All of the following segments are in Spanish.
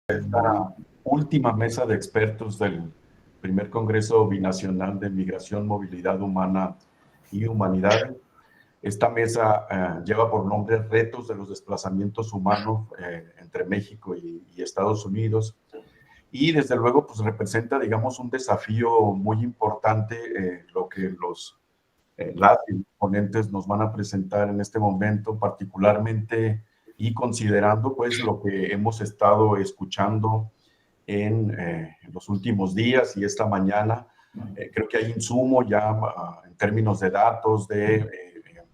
Esta última mesa de expertos del primer Congreso Binacional de Migración, Movilidad Humana y Humanidades. Esta mesa lleva por nombre Retos de los Desplazamientos Humanos entre México y Estados Unidos. Y desde luego, pues representa, digamos, un desafío muy importante, lo que las ponentes nos van a presentar en este momento, particularmente y considerando pues lo que hemos estado escuchando en los últimos días y esta mañana. Creo que hay insumo ya en términos de datos, de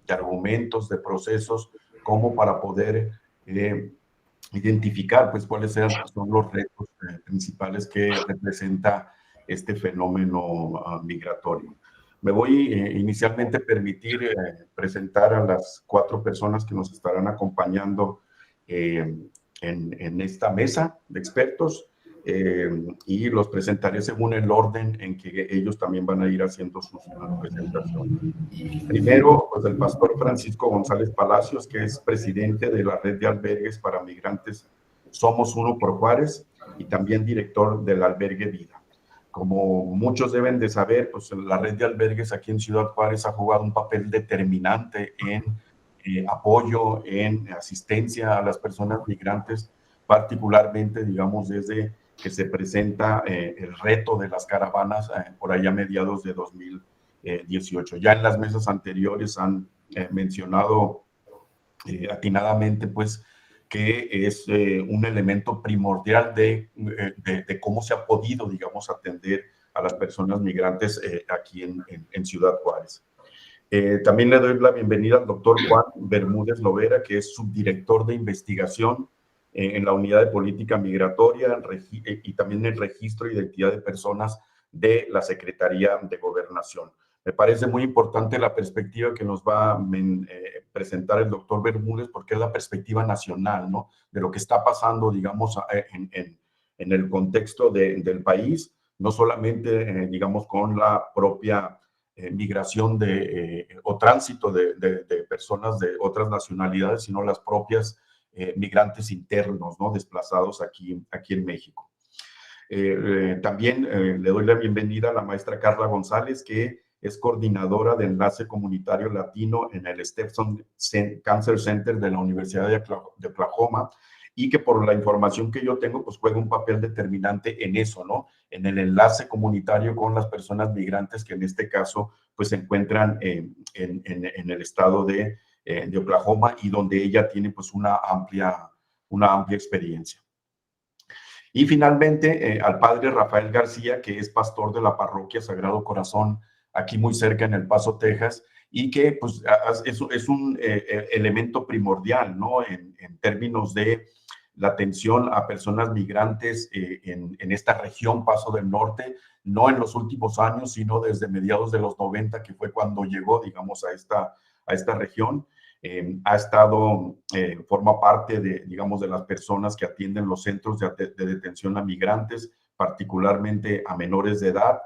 argumentos, de procesos, como para poder identificar pues cuáles son los retos principales que representa este fenómeno migratorio. Me voy inicialmente a permitir presentar a las 4 personas que nos estarán acompañando en esta mesa de expertos, y los presentaré según el orden en que ellos también van a ir haciendo sus presentaciones. Primero, pues el pastor Francisco González Palacios, que es presidente de la Red de Albergues para Migrantes Somos Uno por Juárez y también director del albergue Vida. Como muchos deben de saber, pues la Red de Albergues aquí en Ciudad Juárez ha jugado un papel determinante en apoyo, en asistencia a las personas migrantes, particularmente, digamos, desde que se presenta el reto de las caravanas por allá a mediados de 2018. Ya en las mesas anteriores han mencionado atinadamente, pues, que es un elemento primordial de cómo se ha podido, digamos, atender a las personas migrantes aquí en Ciudad Juárez. También le doy la bienvenida al doctor Juan Bermúdez Lovera, que es subdirector de investigación en la Unidad de Política Migratoria y también el Registro de Identidad de Personas de la Secretaría de Gobernación. Me parece muy importante la perspectiva que nos va a presentar el doctor Bermúdez, porque es la perspectiva nacional, ¿no? De lo que está pasando, digamos, en el contexto del país, no solamente, digamos, con la propia migración o tránsito de personas de otras nacionalidades, sino las propias migrantes internos, ¿no? Desplazados aquí en México. También le doy la bienvenida a la maestra Carla González, que es coordinadora de Enlace Comunitario Latino en el Stepson Cancer Center de la Universidad de Oklahoma, y que por la información que yo tengo, pues juega un papel determinante en eso, ¿no? En el enlace comunitario con las personas migrantes que en este caso, pues se encuentran en el estado de Oklahoma, y donde ella tiene pues una amplia experiencia. Y finalmente al padre Rafael García, que es pastor de la parroquia Sagrado Corazón, aquí muy cerca en El Paso, Texas, y que pues es un elemento primordial, ¿no? En términos de la atención a personas migrantes en esta región, Paso del Norte, no en los últimos años, sino desde mediados de los 90, que fue cuando llegó, digamos, a esta región. Ha estado, forma parte digamos, de las personas que atienden los centros de detención a migrantes, particularmente a menores de edad,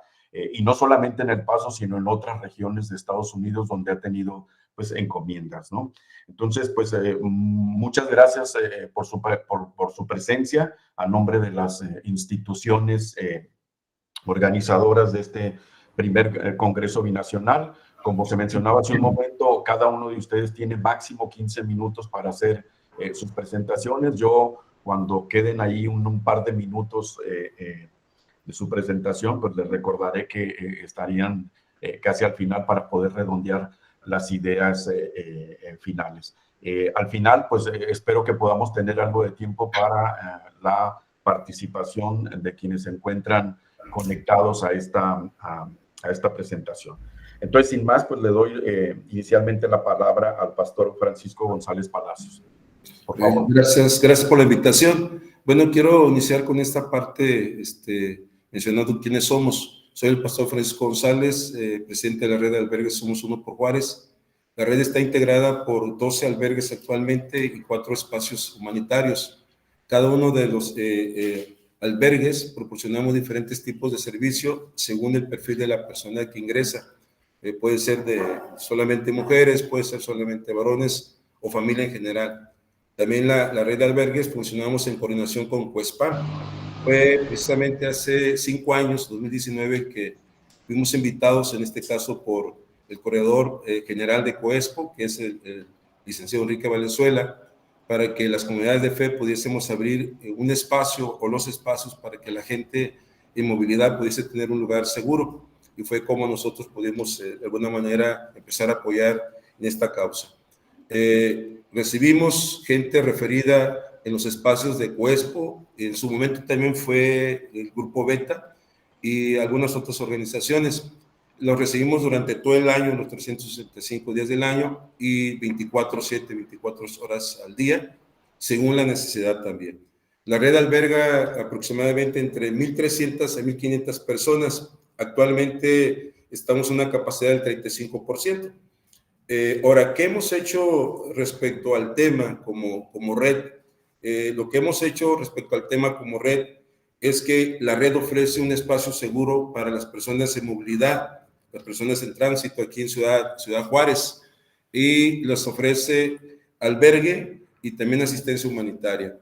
y no solamente en El Paso, sino en otras regiones de Estados Unidos donde ha tenido, pues, encomiendas, ¿no? Entonces, pues, muchas gracias por su presencia a nombre de las instituciones organizadoras de este primer Congreso Binacional. Como se mencionaba hace un momento, cada uno de ustedes tiene máximo 15 minutos para hacer sus presentaciones. Yo, cuando queden ahí un par de minutos de su presentación, pues les recordaré que estarían casi al final para poder redondear las ideas finales. Al final, pues espero que podamos tener algo de tiempo para la participación de quienes se encuentran conectados a esta presentación. Entonces, sin más, pues le doy inicialmente la palabra al pastor Francisco González Palacios. Por favor. Gracias por la invitación. Bueno, quiero iniciar con esta parte mencionando quiénes somos. Soy el pastor Francisco González, presidente de la red de albergues Somos Uno por Juárez. La red está integrada por 12 albergues actualmente y 4 espacios humanitarios. Cada uno de los albergues proporcionamos diferentes tipos de servicio según el perfil de la persona que ingresa. Puede ser de solamente mujeres, puede ser solamente varones o familia en general. También la red de albergues funcionamos en coordinación con Cuespa. Fue precisamente hace 5 años, 2019, que fuimos invitados, en este caso por el corredor general de COESPO, que es el licenciado Enrique Valenzuela, para que las comunidades de fe pudiésemos abrir un espacio o los espacios para que la gente en movilidad pudiese tener un lugar seguro. Y fue como nosotros pudimos, de alguna manera, empezar a apoyar en esta causa. Recibimos gente referida en los espacios de COESPO, en su momento también fue el Grupo Beta y algunas otras organizaciones. Los recibimos durante todo el año, los 365 días del año y 24/7, 24 horas al día, según la necesidad también. La red alberga aproximadamente entre 1,300 a 1,500 personas. Actualmente estamos en una capacidad del 35%. Ahora, ¿qué hemos hecho respecto al tema como red? Lo que hemos hecho respecto al tema como red es que la red ofrece un espacio seguro para las personas en movilidad, las personas en tránsito aquí en Ciudad Juárez, y les ofrece albergue y también asistencia humanitaria.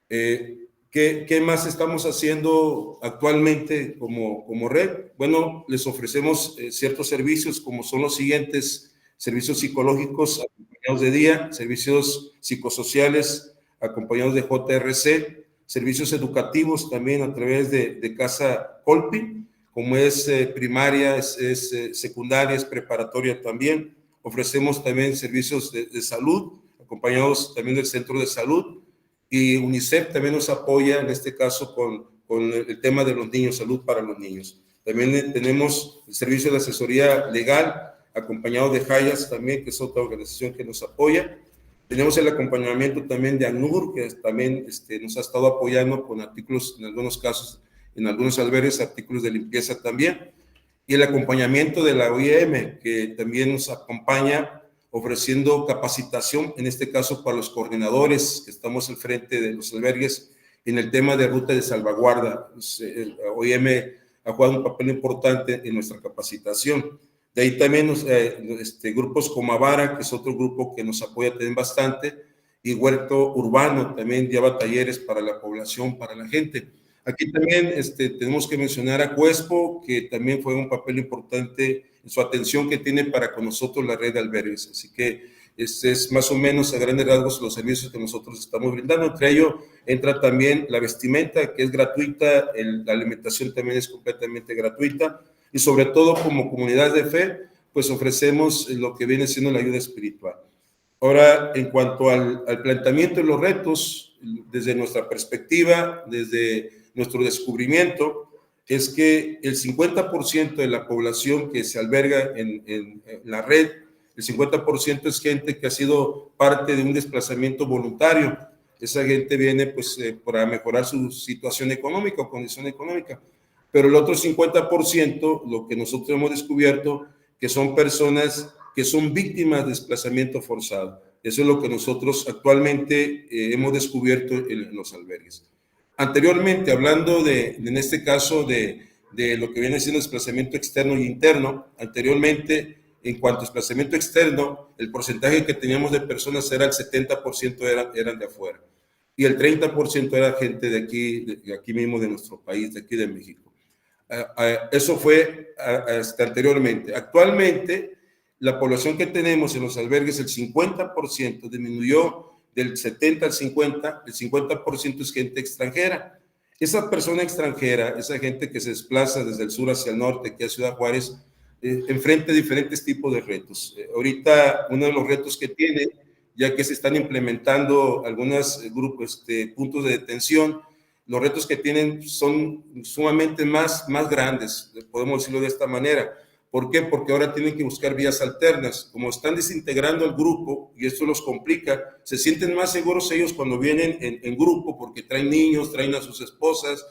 ¿Qué más estamos haciendo actualmente como red? Bueno, les ofrecemos ciertos servicios como son los siguientes: servicios psicológicos acompañados de día, servicios psicosociales acompañados de JRC, servicios educativos también a través de Casa Colpi, como es primaria, es secundaria, es preparatoria también. Ofrecemos también servicios de salud, acompañados también del centro de salud, y UNICEF también nos apoya en este caso con el tema de los niños, salud para los niños. También tenemos el servicio de asesoría legal, acompañado de Hayas también, que es otra organización que nos apoya. Tenemos el acompañamiento también de ACNUR, que también nos ha estado apoyando con artículos, en algunos casos, en algunos albergues, artículos de limpieza también. Y el acompañamiento de la OIM, que también nos acompaña ofreciendo capacitación, en este caso para los coordinadores que estamos al frente de los albergues, en el tema de ruta de salvaguarda. La OIM ha jugado un papel importante en nuestra capacitación. De ahí también grupos como Avara, que es otro grupo que nos apoya también bastante, y Huerto Urbano también lleva talleres para la población, para la gente. Aquí también tenemos que mencionar a COESPO, que también fue un papel importante en su atención que tiene para con nosotros la red de albergues. Así que es más o menos a grandes rasgos los servicios que nosotros estamos brindando. Entre ellos entra también la vestimenta, que es gratuita, la alimentación también es completamente gratuita, y sobre todo como comunidad de fe, pues ofrecemos lo que viene siendo la ayuda espiritual. Ahora, en cuanto al planteamiento de los retos, desde nuestra perspectiva, desde nuestro descubrimiento, es que el 50% de la población que se alberga en la red, el 50% es gente que ha sido parte de un desplazamiento voluntario. Esa gente viene pues para mejorar su situación económica o condición económica. Pero el otro 50%, lo que nosotros hemos descubierto, que son personas que son víctimas de desplazamiento forzado. Eso es lo que nosotros actualmente hemos descubierto en los albergues. Anteriormente, hablando en este caso de lo que viene siendo desplazamiento externo y interno, anteriormente, en cuanto a desplazamiento externo, el porcentaje que teníamos de personas era el 70% eran de afuera, y el 30% era gente de aquí mismo, de nuestro país, de aquí de México. Eso fue anteriormente. Actualmente, la población que tenemos en los albergues, el 50% disminuyó del 70 al 50, el 50% es gente extranjera. Esa persona extranjera, esa gente que se desplaza desde el sur hacia el norte, aquí a Ciudad Juárez, enfrenta diferentes tipos de retos. Ahorita, uno de los retos que tiene, ya que se están implementando algunos grupos, puntos de detención, los retos que tienen son sumamente más grandes, podemos decirlo de esta manera. ¿Por qué? Porque ahora tienen que buscar vías alternas. Como están desintegrando el grupo, y esto los complica, se sienten más seguros ellos cuando vienen en grupo, porque traen niños, traen a sus esposas,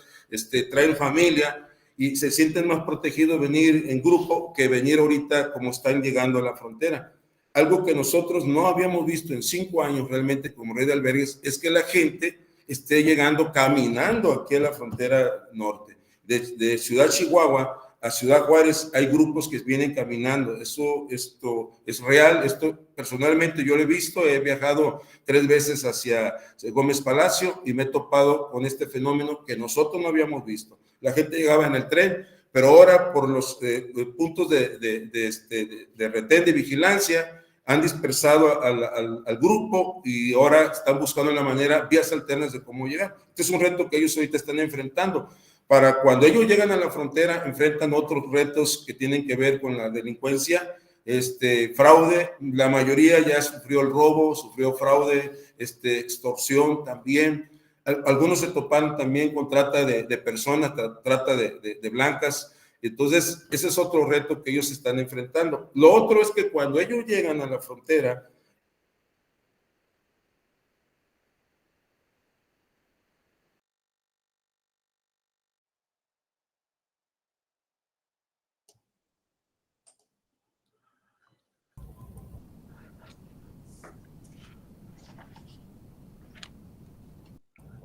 traen familia, y se sienten más protegidos venir en grupo que venir ahorita como están llegando a la frontera. Algo que nosotros no habíamos visto en 5 años realmente como red de albergues es que la gente esté llegando caminando aquí a la frontera norte. De Ciudad Chihuahua a Ciudad Juárez hay grupos que vienen caminando. Esto es real. Esto personalmente yo lo he visto. He viajado 3 veces hacia Gómez Palacio y me he topado con este fenómeno que nosotros no habíamos visto. La gente llegaba en el tren, pero ahora por los puntos de retén de vigilancia han dispersado al grupo y ahora están buscando la manera, vías alternas de cómo llegar. Este es un reto que ellos ahorita están enfrentando. Para cuando ellos llegan a la frontera, enfrentan otros retos que tienen que ver con la delincuencia, fraude. La mayoría ya sufrió el robo, sufrió fraude, extorsión también. Algunos se topan también con trata de personas, trata de blancas. Entonces, ese es otro reto que ellos están enfrentando. Lo otro es que cuando ellos llegan a la frontera,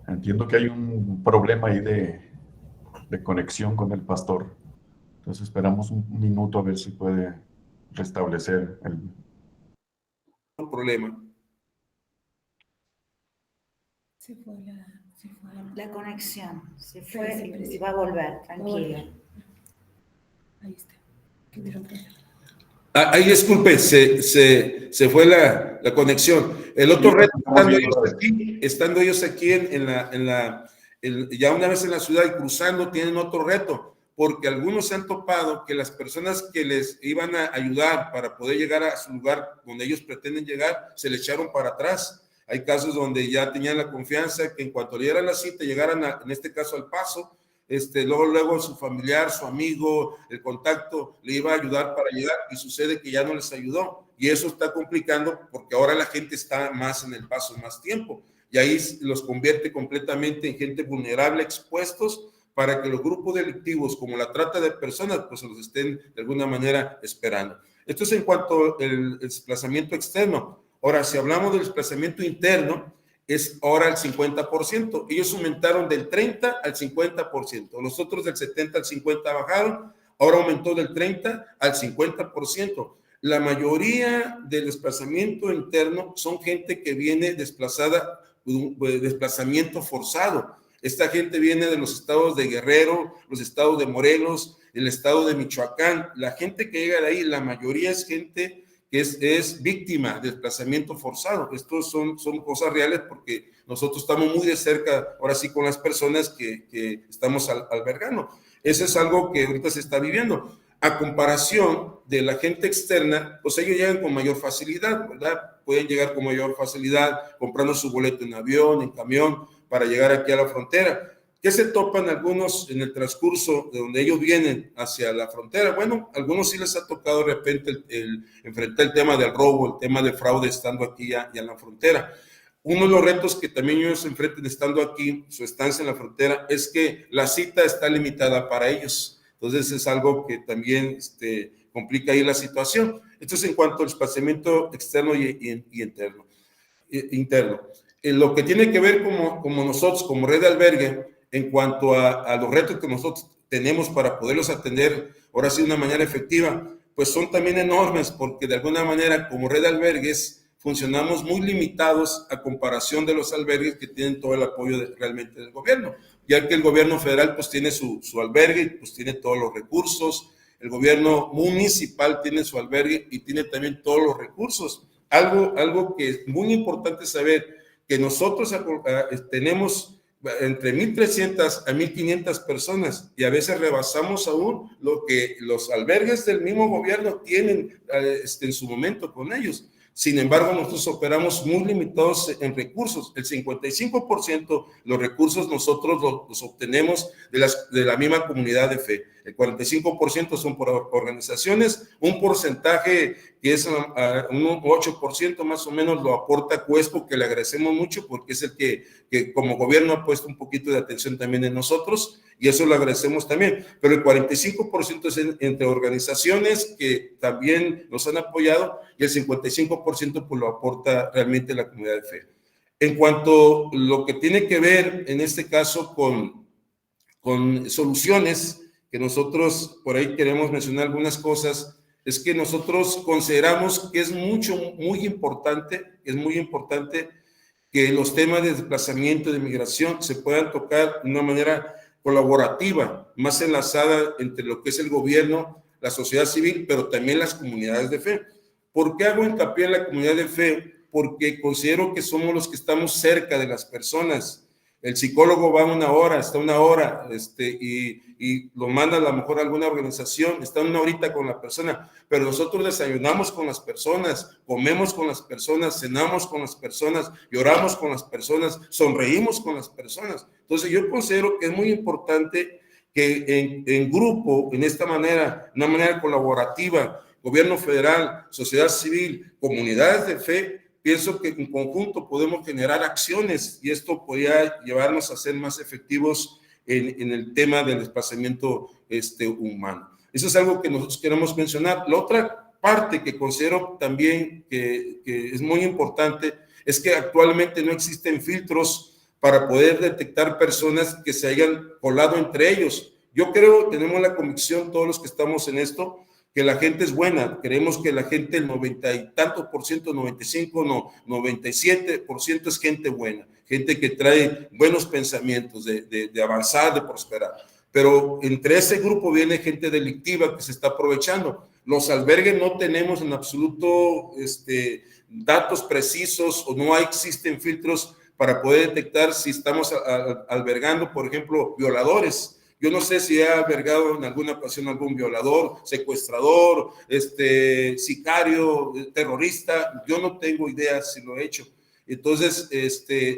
Entiendo que hay un problema ahí de conexión con el pastor. Entonces esperamos un minuto a ver si puede restablecer el... un problema. Se fue la conexión, se fue y va a volver, tranquila. Ahí está. Ahí disculpe, se fue la conexión. El otro reto, estando ellos aquí ya una vez en la ciudad y cruzando, tienen otro reto, porque algunos se han topado que las personas que les iban a ayudar para poder llegar a su lugar donde ellos pretenden llegar, se le echaron para atrás. Hay casos donde ya tenían la confianza que en cuanto le dieran la cita, llegaran en este caso al Paso, luego su familiar, su amigo, el contacto le iba a ayudar para llegar y sucede que ya no les ayudó. Y eso está complicando porque ahora la gente está más en el Paso más tiempo y ahí los convierte completamente en gente vulnerable, expuestos para que los grupos delictivos como la trata de personas pues los estén de alguna manera esperando. Esto es en cuanto al desplazamiento externo. Ahora, si hablamos del desplazamiento interno, es ahora el 50%. Ellos aumentaron del 30 al 50%. Los otros del 70 al 50 bajaron. Ahora aumentó del 30 al 50%. La mayoría del desplazamiento interno son gente que viene desplazada, desplazamiento forzado. Esta gente viene de los estados de Guerrero, los estados de Morelos, el estado de Michoacán. La gente que llega de ahí, la mayoría es gente que es víctima de desplazamiento forzado. Estos son cosas reales porque nosotros estamos muy de cerca, ahora sí, con las personas que estamos albergando. Eso es algo que ahorita se está viviendo. A comparación de la gente externa, pues ellos llegan con mayor facilidad, ¿verdad? Pueden llegar con mayor facilidad comprando su boleto en avión, en camión, para llegar aquí a la frontera. ¿Qué se topan algunos en el transcurso de donde ellos vienen hacia la frontera? Bueno, a algunos sí les ha tocado de repente enfrentar el tema del robo, el tema de fraude estando aquí ya en la frontera. Uno de los retos que también ellos enfrentan estando aquí, su estancia en la frontera, es que la cita está limitada para ellos. Entonces es algo que también complica ahí la situación. Esto es en cuanto al desplazamiento externo y interno. Lo que tiene que ver como nosotros, como red de albergue, en cuanto a los retos que nosotros tenemos para poderlos atender, ahora sí de una manera efectiva, pues son también enormes, porque de alguna manera como red de albergues funcionamos muy limitados a comparación de los albergues que tienen todo el apoyo realmente del gobierno, ya que el gobierno federal pues tiene su albergue, pues tiene todos los recursos, el gobierno municipal tiene su albergue y tiene también todos los recursos. Algo que es muy importante saber, que nosotros tenemos entre 1,300 a 1,500 personas y a veces rebasamos aún lo que los albergues del mismo gobierno tienen en su momento con ellos. Sin embargo, nosotros operamos muy limitados en recursos. El 55% los recursos nosotros los obtenemos de la misma comunidad de fe. El 45% son por organizaciones, un porcentaje que es un 8% más o menos lo aporta Cuespo, que le agradecemos mucho porque es el que como gobierno ha puesto un poquito de atención también en nosotros y eso lo agradecemos también. Pero el 45% es entre organizaciones que también nos han apoyado y el 55% pues lo aporta realmente la comunidad de fe. En cuanto a lo que tiene que ver en este caso con soluciones que nosotros por ahí queremos mencionar algunas cosas, es que nosotros consideramos que es muy importante que los temas de desplazamiento, de migración, se puedan tocar de una manera colaborativa, más enlazada entre lo que es el gobierno, la sociedad civil, pero también las comunidades de fe. ¿Por qué hago hincapié en la comunidad de fe? Porque considero que somos los que estamos cerca de las personas. El psicólogo va está una hora, y lo manda a lo mejor a alguna organización, está una horita con la persona, pero nosotros desayunamos con las personas, comemos con las personas, cenamos con las personas, lloramos con las personas, sonreímos con las personas. Entonces yo considero que es muy importante que en grupo, en esta manera, una manera colaborativa, gobierno federal, sociedad civil, comunidades de fe, pienso que en conjunto podemos generar acciones y esto podría llevarnos a ser más efectivos en el tema del desplazamiento humano. Eso es algo que nosotros queremos mencionar. La otra parte que considero también que es muy importante es que actualmente no existen filtros para poder detectar personas que se hayan colado entre ellos. Yo creo, tenemos la convicción, todos los que estamos en esto, que la gente es buena. Creemos que la gente, el 90 y tantos por ciento, 95, no, 97% es gente buena, gente que trae buenos pensamientos de avanzar, de prosperar. Pero entre ese grupo viene gente delictiva que se está aprovechando. Los albergues no tenemos en absoluto datos precisos o no existen filtros para poder detectar si estamos albergando, por ejemplo, violadores. Yo no sé si he albergado en alguna ocasión algún violador, secuestrador, sicario, terrorista. Yo no tengo idea si lo he hecho. Entonces,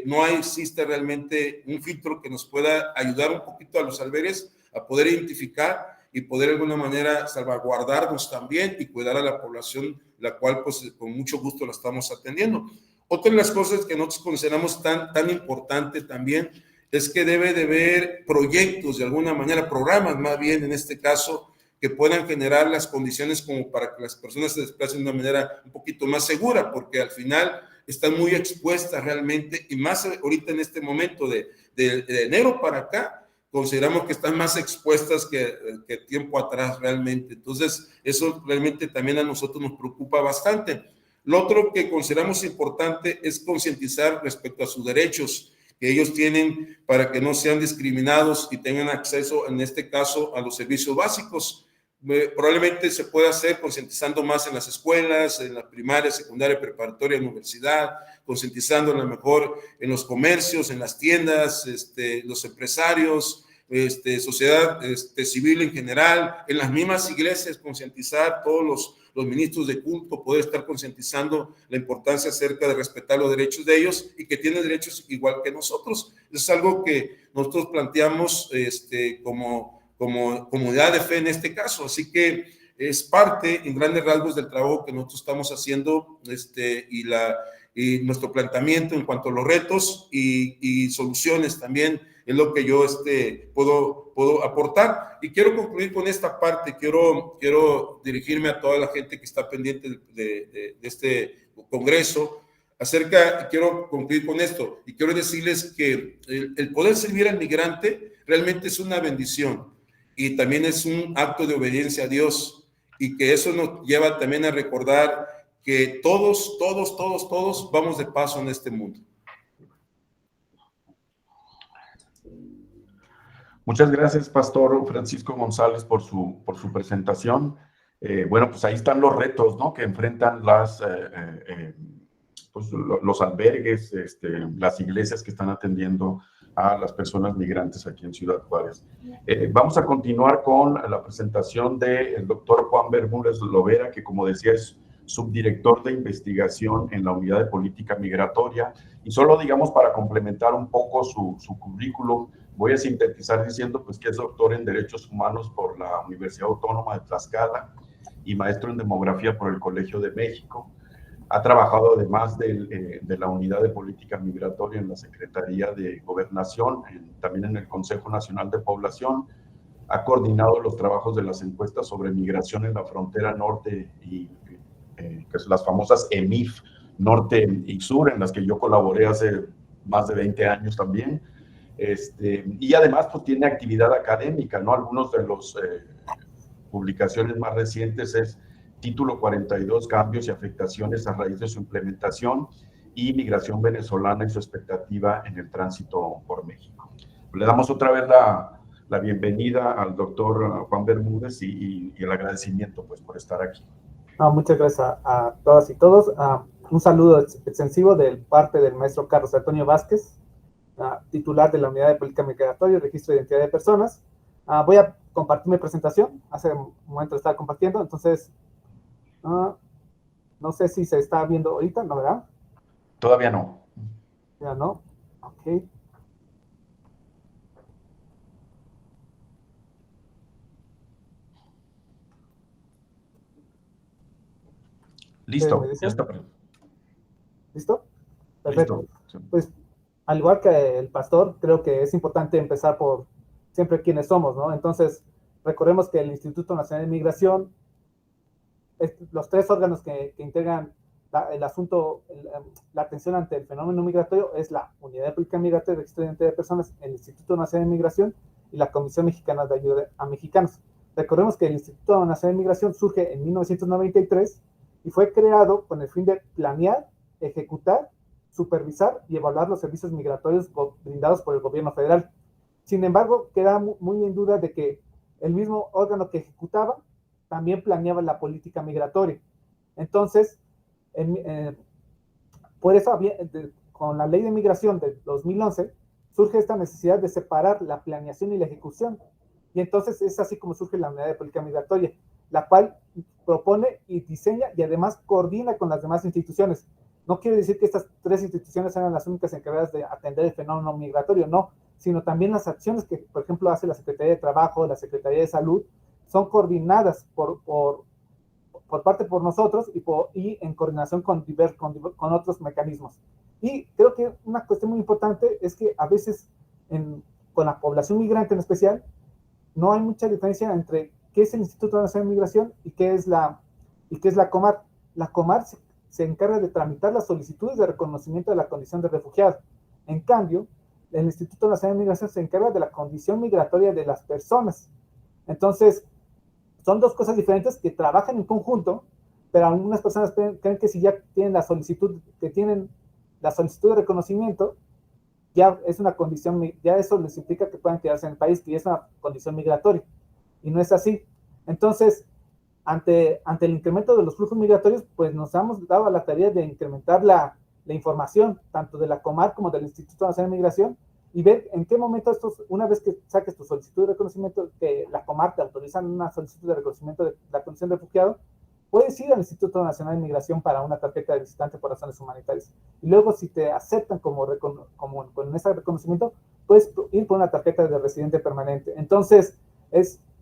no existe realmente un filtro que nos pueda ayudar un poquito a los albergues a poder identificar y poder de alguna manera salvaguardarnos también y cuidar a la población, la cual pues con mucho gusto la estamos atendiendo. Otra de las cosas que nosotros consideramos tan importante también es que debe de haber proyectos de alguna manera, programas más bien en este caso, que puedan generar las condiciones como para que las personas se desplacen de una manera un poquito más segura, porque al final están muy expuestas realmente, y más ahorita en este momento de enero para acá, consideramos que están más expuestas que tiempo atrás realmente. Entonces, eso realmente también a nosotros nos preocupa bastante. Lo otro que consideramos importante es concientizar respecto a sus derechos que ellos tienen para que no sean discriminados y tengan acceso, en este caso, a los servicios básicos. Probablemente se puede hacer concientizando más en las escuelas, en la primaria, secundaria, preparatoria, universidad, concientizando a lo mejor en los comercios, en las tiendas, los empresarios, sociedad civil en general, en las mismas iglesias, concientizar todos los ministros de culto, poder estar concientizando la importancia acerca de respetar los derechos de ellos y que tienen derechos igual que nosotros. Eso es algo que nosotros planteamos como comunidad de fe en este caso, así que es parte en grandes rasgos del trabajo que nosotros estamos haciendo y nuestro planteamiento en cuanto a los retos y soluciones también es lo que yo puedo aportar. Y quiero concluir con esta parte, quiero dirigirme a toda la gente que está pendiente de este congreso, quiero concluir con esto, y quiero decirles que el poder servir al migrante realmente es una bendición, y también es un acto de obediencia a Dios, y que eso nos lleva también a recordar que todos vamos de paso en este mundo. Muchas gracias, Pastor Francisco González, por su presentación. Bueno, pues ahí están los retos, ¿no?, que enfrentan los albergues, las iglesias que están atendiendo a las personas migrantes aquí en Ciudad Juárez. Vamos a continuar con la presentación del doctor Juan Bermúdez Lovera, que, como decía, es subdirector de investigación en la Unidad de Política Migratoria. Y solo, digamos, para complementar un poco su currículum, voy a sintetizar diciendo pues, que es doctor en Derechos Humanos por la Universidad Autónoma de Tlaxcala y maestro en Demografía por el Colegio de México. Ha trabajado además de la Unidad de Política Migratoria en la Secretaría de Gobernación, también en el Consejo Nacional de Población. Ha coordinado los trabajos de las encuestas sobre migración en la frontera norte que son las famosas EMIF, norte y sur, en las que yo colaboré hace más de 20 años también. Y además pues tiene actividad académica, ¿no? Algunos de los publicaciones más recientes es Título 42, Cambios y Afectaciones a raíz de su implementación, y Migración venezolana y su expectativa en el tránsito por México. Le damos otra vez la bienvenida al doctor Juan Bermúdez y el agradecimiento pues por estar aquí. Muchas gracias a todas y todos. Un saludo extensivo de parte del maestro Carlos Antonio Vázquez, titular de la Unidad de Política Migratoria y Registro de Identidad de Personas. Voy a compartir mi presentación. Hace un momento estaba compartiendo, entonces no sé si se está viendo ahorita, ¿no, verdad? Todavía no. Ya no. Ok. Listo, ya está. ¿Listo? Perfecto. Listo. Pues, al igual que el pastor, creo que es importante empezar por siempre quiénes somos, ¿no? Entonces, recordemos que el Instituto Nacional de Migración, los tres órganos que integran el asunto, la atención ante el fenómeno migratorio, es la Unidad de Política Migratoria y Registro de Identidad de Personas, el Instituto Nacional de Migración y la Comisión Mexicana de Ayuda a Mexicanos. Recordemos que el Instituto Nacional de Migración surge en 1993 y fue creado con el fin de planear, ejecutar, supervisar y evaluar los servicios migratorios brindados por el gobierno federal. Sin embargo, queda muy en duda de que el mismo órgano que ejecutaba también planeaba la política migratoria. Entonces, por eso con la ley de migración de 2011 surge esta necesidad de separar la planeación y la ejecución. Y entonces es así como surge la Unidad de Política Migratoria, la cual propone y diseña y además coordina con las demás instituciones. No quiere decir que estas tres instituciones sean las únicas encargadas de atender el fenómeno migratorio, no, sino también las acciones que, por ejemplo, hace la Secretaría de Trabajo, la Secretaría de Salud, son coordinadas por nosotros y en coordinación con otros mecanismos. Y creo que una cuestión muy importante es que a veces con la población migrante en especial, no hay mucha diferencia entre qué es el Instituto Nacional de Migración y qué es la Comar. La Comar se encarga de tramitar las solicitudes de reconocimiento de la condición de refugiado. En cambio, el Instituto Nacional de Migración se encarga de la condición migratoria de las personas. Entonces, son dos cosas diferentes que trabajan en conjunto, pero algunas personas creen que si ya tienen la solicitud de reconocimiento, ya es una condición, ya eso les implica que puedan quedarse en el país, que ya es una condición migratoria, y no es así. Entonces, ante el incremento de los flujos migratorios, pues nos hemos dado a la tarea de incrementar la información, tanto de la Comar como del Instituto Nacional de Migración, y ver en qué momento una vez que saques tu solicitud de reconocimiento, que la Comar te autorizan una solicitud de reconocimiento de la condición de refugiado, puedes ir al Instituto Nacional de Migración para una tarjeta de visitante por razones humanitarias. Y luego, si te aceptan con ese reconocimiento, puedes ir por una tarjeta de residente permanente. Entonces,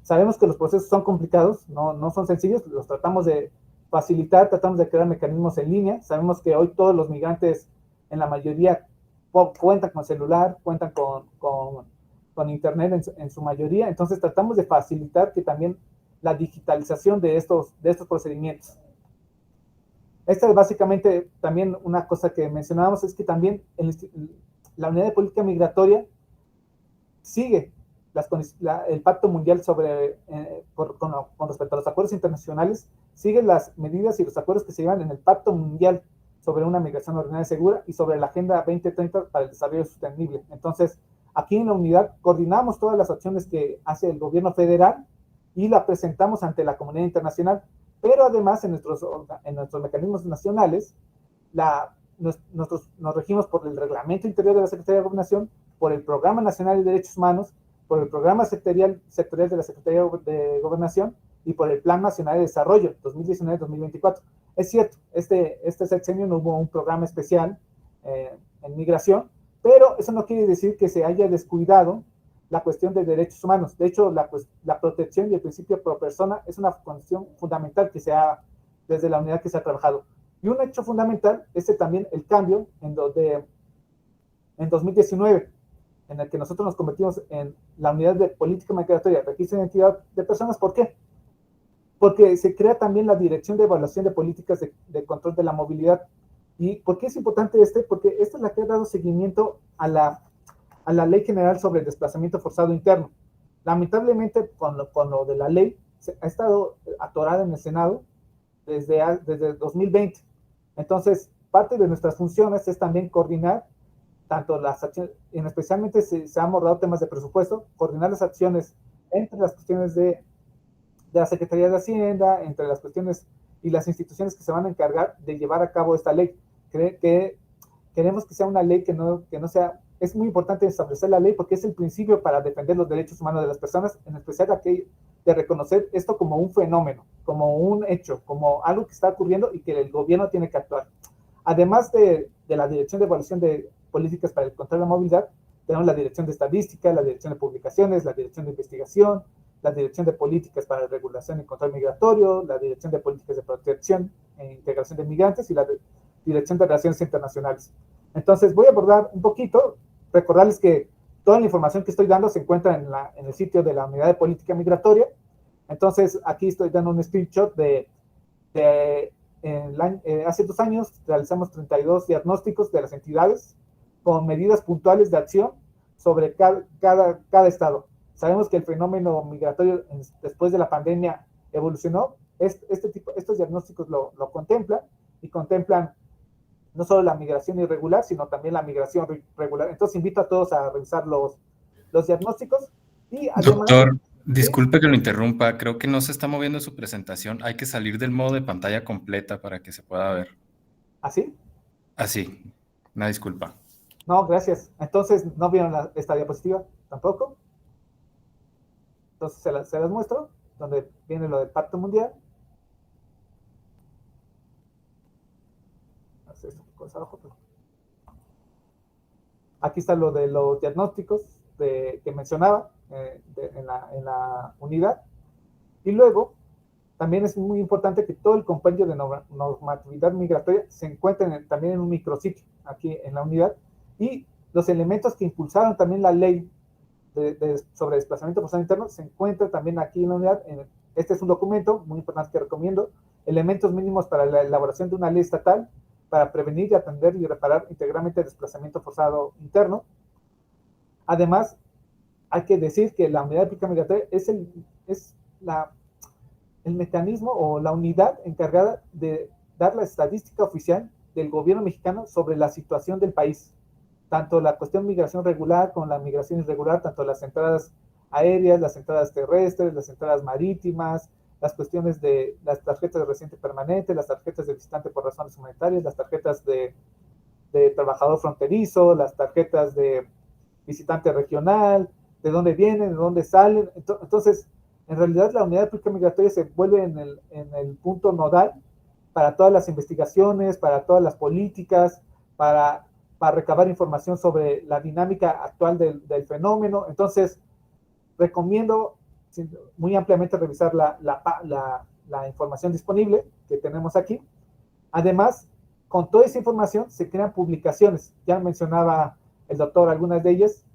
sabemos que los procesos son complicados, no son sencillos, los tratamos de facilitar, tratamos de crear mecanismos en línea. Sabemos que hoy todos los migrantes, en la mayoría, cuentan con celular, cuentan con internet en su mayoría. Entonces, tratamos de facilitar que también la digitalización de estos procedimientos. Esta es básicamente también una cosa que mencionábamos, es que también la Unidad de Política Migratoria sigue el Pacto Mundial con respecto a los acuerdos internacionales, sigue las medidas y los acuerdos que se llevan en el Pacto Mundial sobre una migración ordenada y segura y sobre la Agenda 2030 para el Desarrollo Sostenible. Entonces, aquí en la unidad coordinamos todas las acciones que hace el gobierno federal y la presentamos ante la comunidad internacional, pero además en nuestros mecanismos nacionales nos regimos por el Reglamento Interior de la Secretaría de Gobernación, por el Programa Nacional de Derechos Humanos, por el Programa Sectorial de la Secretaría de Gobernación y por el Plan Nacional de Desarrollo 2019-2024. Es cierto, este sexenio no hubo un programa especial en migración, pero eso no quiere decir que se haya descuidado la cuestión de derechos humanos. De hecho, la protección y el principio pro persona es una cuestión fundamental desde la unidad que se ha trabajado. Y un hecho fundamental es también el cambio en 2019, en el que nosotros nos convertimos en la Unidad de Política Migratoria, Registro de Identidad de Personas. ¿Por qué? Porque se crea también la Dirección de Evaluación de Políticas de Control de la Movilidad. ¿Y por qué es importante Porque esta es la que ha dado seguimiento a a la Ley General sobre el Desplazamiento Forzado Interno. Lamentablemente, con lo de la ley, ha estado atorada en el Senado desde 2020. Entonces, parte de nuestras funciones es también coordinar tanto las acciones, especialmente se han abordado temas de presupuesto, coordinar las acciones entre las cuestiones de la Secretaría de Hacienda, entre las cuestiones y las instituciones que se van a encargar de llevar a cabo esta ley. Queremos que sea una ley que no sea, es muy importante establecer la ley porque es el principio para defender los derechos humanos de las personas, en especial aquel de reconocer esto como un fenómeno, como un hecho, como algo que está ocurriendo y que el gobierno tiene que actuar. Además de la Dirección de Evaluación de Políticas para el Control de la Movilidad, tenemos la Dirección de Estadística, la Dirección de Publicaciones, la Dirección de Investigación, la Dirección de Políticas para la Regulación y Control Migratorio, la Dirección de Políticas de Protección e Integración de Migrantes y la Dirección de Relaciones Internacionales. Entonces, voy a abordar un poquito, recordarles que toda la información que estoy dando se encuentra en el sitio de la Unidad de Política Migratoria. Entonces, aquí estoy dando un screenshot hace 2 años realizamos 32 diagnósticos de las entidades con medidas puntuales de acción sobre cada estado. Sabemos que el fenómeno migratorio después de la pandemia evolucionó. Estos diagnósticos lo contemplan y contemplan no solo la migración irregular, sino también la migración regular. Entonces invito a todos a revisar los diagnósticos y además... Doctor, disculpe que lo interrumpa, creo que no se está moviendo su presentación. Hay que salir del modo de pantalla completa para que se pueda ver. ¿Así? Así, una disculpa. No, gracias. Entonces, ¿no vieron esta diapositiva tampoco? Entonces, se las muestro, donde viene lo del Pacto Mundial. Aquí está lo de los diagnósticos que mencionaba en la unidad. Y luego, también es muy importante que todo el compendio de normatividad migratoria se encuentre también en un micrositio, aquí en la unidad, y los elementos que impulsaron también la ley sobre desplazamiento forzado interno se encuentran también aquí en la unidad. Este es un documento muy importante que recomiendo, elementos mínimos para la elaboración de una ley estatal para prevenir y atender y reparar integralmente el desplazamiento forzado interno. Además, hay que decir que la unidad de política migratoria es el mecanismo o la unidad encargada de dar la estadística oficial del gobierno mexicano sobre la situación del país, tanto la cuestión de migración regular como la migración irregular, tanto las entradas aéreas, las entradas terrestres, las entradas marítimas, las cuestiones de las tarjetas de residente permanente, las tarjetas de visitante por razones humanitarias, las tarjetas de trabajador fronterizo, las tarjetas de visitante regional, de dónde vienen, de dónde salen. Entonces, en realidad la unidad de política migratoria se vuelve en el punto nodal para todas las investigaciones, para todas las políticas, para recabar información sobre la dinámica actual del fenómeno. Entonces, recomiendo muy ampliamente revisar la información disponible que tenemos aquí. Además, con toda esa información se crean publicaciones. Ya mencionaba el doctor algunas de ellas,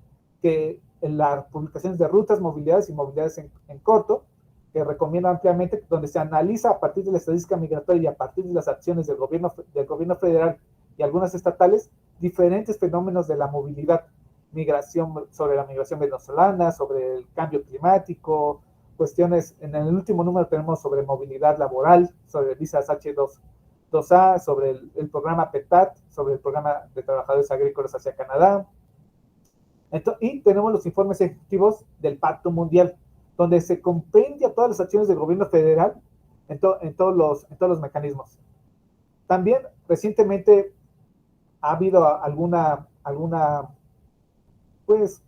que en las publicaciones de rutas, movilidades y movilidades en corto, que recomiendo ampliamente, donde se analiza a partir de la estadística migratoria y a partir de las acciones del gobierno federal y algunas estatales, diferentes fenómenos de la movilidad, sobre la migración venezolana, sobre el cambio climático, cuestiones, en el último número tenemos sobre movilidad laboral, sobre visas H2A, sobre el programa PETAT, sobre el programa de trabajadores agrícolas hacia Canadá. Y tenemos los informes ejecutivos del Pacto Mundial, donde se compendia todas las acciones del gobierno federal en todos los mecanismos. También recientemente ha habido alguna pues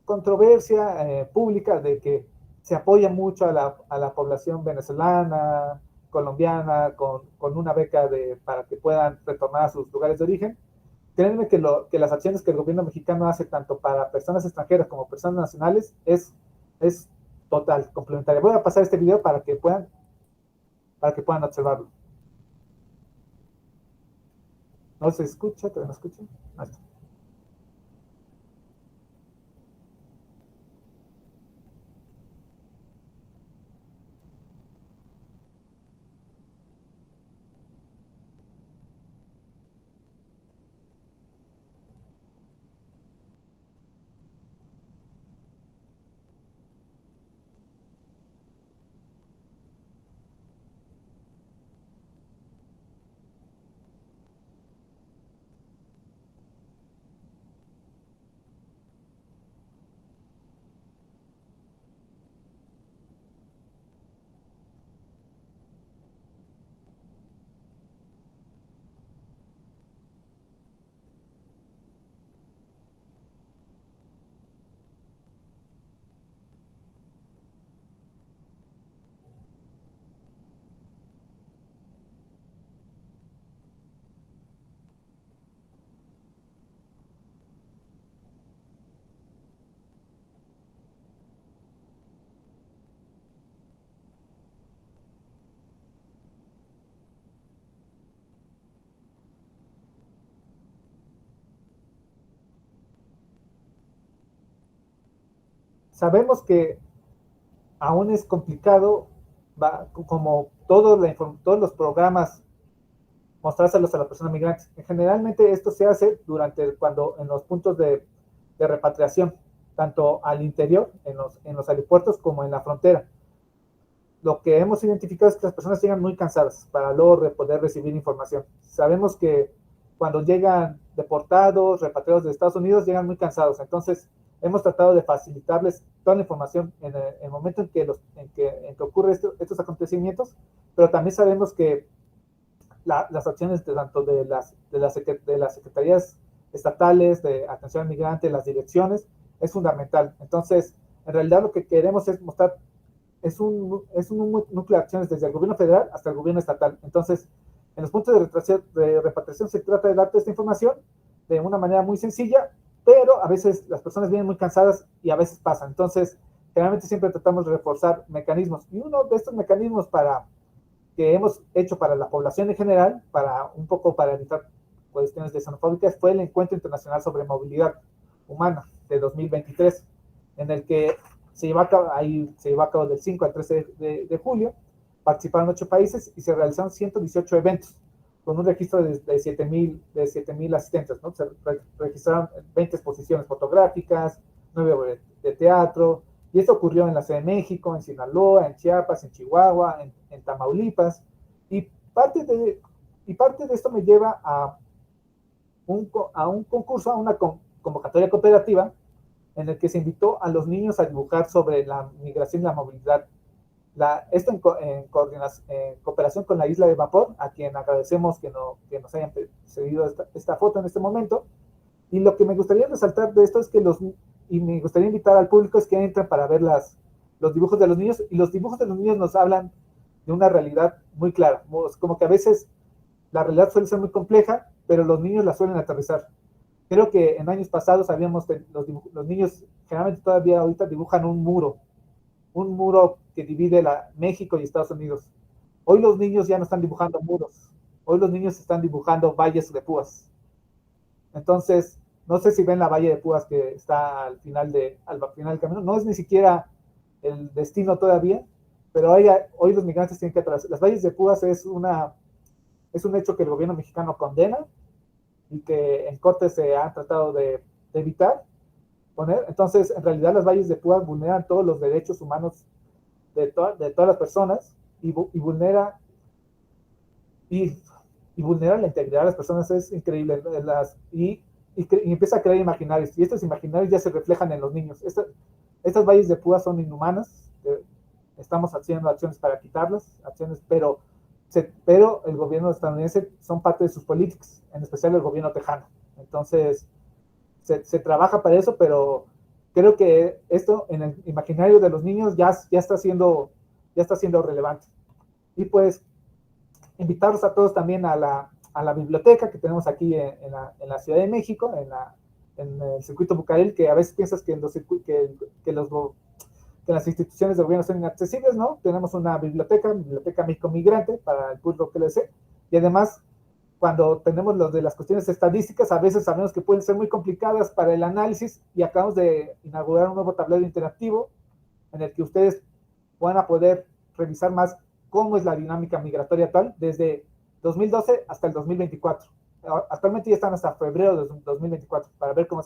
controversia pública de que se apoya mucho a la población venezolana, colombiana, con una beca para que puedan retornar a sus lugares de origen. Créanme que las acciones que el gobierno mexicano hace tanto para personas extranjeras como personas nacionales es total, complementaria. Voy a pasar este video para que puedan observarlo. ¿No se escucha? ¿Todavía no escuchan? Ahí está. sabemos que aún es complicado, como todos los programas, mostrárselos a las personas migrantes. Generalmente esto se hace en los puntos de repatriación, tanto al interior, en los aeropuertos, como en la frontera. Lo que hemos identificado es que las personas llegan muy cansadas para luego poder recibir información. Sabemos que cuando llegan deportados, repatriados de Estados Unidos, llegan muy cansados. Entonces, hemos tratado de facilitarles toda la información en el momento en que ocurren estos acontecimientos, pero también sabemos que las acciones tanto de las secretarías estatales de atención al migrante, las direcciones, es fundamental. Entonces, en realidad lo que queremos es mostrar, es un núcleo de acciones desde el gobierno federal hasta el gobierno estatal. Entonces, en los puntos de repatriación se trata de dar toda esta información de una manera muy sencilla, pero a veces las personas vienen muy cansadas y a veces pasan. Entonces, generalmente siempre tratamos de reforzar mecanismos. Y uno de estos mecanismos que hemos hecho para la población en general, para evitar cuestiones de xenofóbicas, fue el Encuentro Internacional sobre Movilidad Humana de 2023, en el que se lleva a cabo del 5 al 13 de julio, participaron 8 países y se realizaron 118 eventos, con un registro de 7,000 asistentes, ¿no? Se registraron 20 exposiciones fotográficas, 9 obras de teatro, y esto ocurrió en la Ciudad de México, en Sinaloa, en Chiapas, en Chihuahua, en Tamaulipas, y parte de esto me lleva a un concurso, a una convocatoria cooperativa, en el que se invitó a los niños a dibujar sobre la migración y la movilidad. Esto en cooperación con la Isla de Vapor, a quien agradecemos que nos hayan cedido esta foto en este momento. Y lo que me gustaría resaltar de esto es que y me gustaría invitar al público es que entren para ver los dibujos de los niños, y los dibujos de los niños nos hablan de una realidad muy clara, como que a veces la realidad suele ser muy compleja, pero los niños la suelen aterrizar. Creo que en años pasados los niños generalmente todavía ahorita dibujan un muro que divide México y Estados Unidos. Hoy los niños ya no están dibujando muros, hoy los niños están dibujando valles de púas. Entonces, no sé si ven la valle de púas que está al final del camino, no es ni siquiera el destino todavía, pero hoy los migrantes tienen que atravesar. Las valles de púas es un hecho que el gobierno mexicano condena y que en corte se ha tratado de evitar poner. Entonces, en realidad las valles de púas vulneran todos los derechos humanos de todas las personas y vulnera la integridad de las personas. Es increíble. Y empieza a crear imaginarios, y estos imaginarios ya se reflejan en los niños. Estas valles de púas son inhumanas, estamos haciendo acciones para quitarlas, pero el gobierno estadounidense son parte de sus políticas, en especial el gobierno tejano. Entonces, se trabaja para eso, pero creo que esto en el imaginario de los niños ya está siendo relevante. Y pues, invitarlos a todos también a la biblioteca que tenemos aquí en la Ciudad de México, en el circuito Bucareli, que a veces piensas que las instituciones de gobierno son inaccesibles, ¿no? Tenemos una Biblioteca México Migrante, para el público que lo desee, y además, cuando tenemos las cuestiones estadísticas, a veces sabemos que pueden ser muy complicadas para el análisis, y acabamos de inaugurar un nuevo tablero interactivo en el que ustedes van a poder revisar más cómo es la dinámica migratoria actual desde 2012 hasta el 2024. Actualmente ya están hasta febrero de 2024 para ver cómo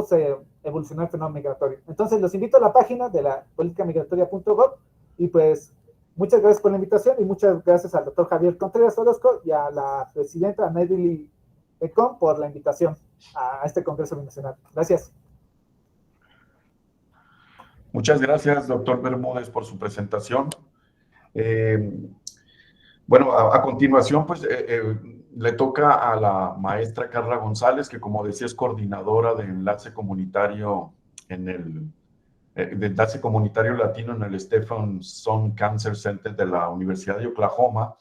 se evolucionó el fenómeno migratorio. Entonces, los invito a la página de la politicamigratoria.gov, y pues muchas gracias por la invitación, y muchas gracias al doctor Javier Contreras Orozco y a la presidenta Medley Econ por la invitación a este Congreso Binacional. Gracias. Muchas gracias, doctor Bermúdez, por su presentación. Bueno, a continuación, pues le toca a la maestra Carla González, que como decía es coordinadora de enlace comunitario de enlace comunitario latino en el Stephenson Cancer Center de la Universidad de Oklahoma.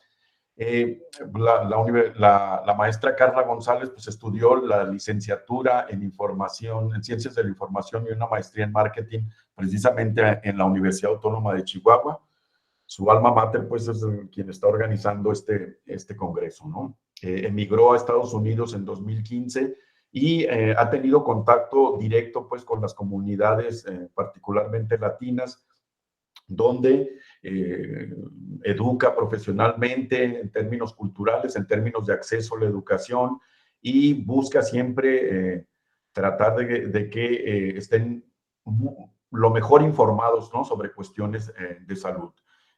La maestra Carla González pues estudió la licenciatura en Ciencias de la Información y una maestría en Marketing precisamente en la Universidad Autónoma de Chihuahua. Su alma mater, pues, es quien está organizando este congreso, ¿no? Emigró a Estados Unidos en 2015 y ha tenido contacto directo pues con las comunidades particularmente latinas, donde educa profesionalmente en términos culturales, en términos de acceso a la educación, y busca siempre tratar de que estén lo mejor informados, ¿no?, sobre cuestiones de salud.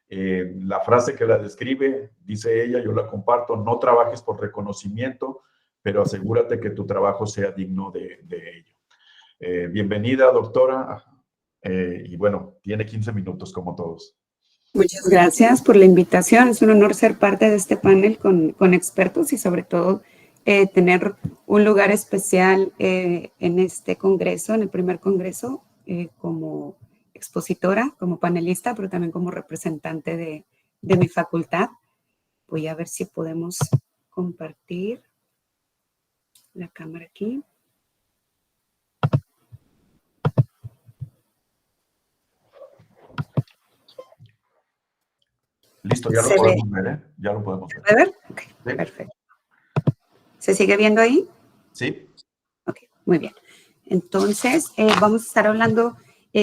La frase que la describe, dice ella, yo la comparto: no trabajes por reconocimiento, pero asegúrate que tu trabajo sea digno de ello. Bienvenida, doctora, y bueno, tiene 15 minutos como todos. Muchas gracias por la invitación. Es un honor ser parte de este panel con expertos y sobre todo tener un lugar especial en este congreso, en el primer congreso, como expositora, como panelista, pero también como representante de mi facultad. Voy a ver si podemos compartir la cámara aquí. Listo, ya lo podemos ver, ¿eh? Ya lo podemos ver. ¿Se puede ver? Okay, ¿Sí? Perfecto. ¿Se sigue viendo ahí? Sí. Ok, muy bien. Entonces, vamos a estar hablando,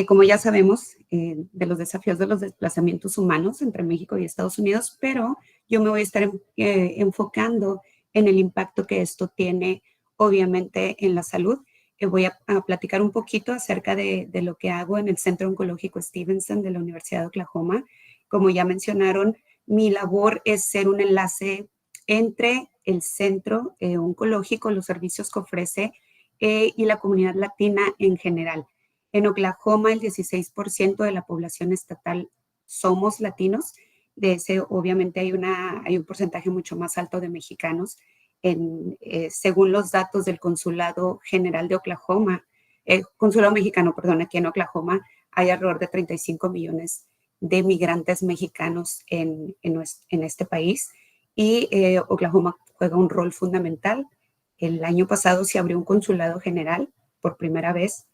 como ya sabemos, de los desafíos de los desplazamientos humanos entre México y Estados Unidos, pero yo me voy a estar enfocando en el impacto que esto tiene, obviamente, en la salud. Voy a platicar un poquito acerca de lo que hago en el Centro Oncológico Stevenson de la Universidad de Oklahoma. Como ya mencionaron, mi labor es ser un enlace entre el centro oncológico, los servicios que ofrece, y la comunidad latina en general. En Oklahoma, el 16% de la población estatal somos latinos. De ese, obviamente, hay un porcentaje mucho más alto de mexicanos. Según los datos del Consulado General de Oklahoma, Consulado Mexicano, perdón, aquí en Oklahoma, hay alrededor de 35 millones de migrantes mexicanos en este país, y Oklahoma juega un rol fundamental. El año pasado se abrió un consulado general por primera vez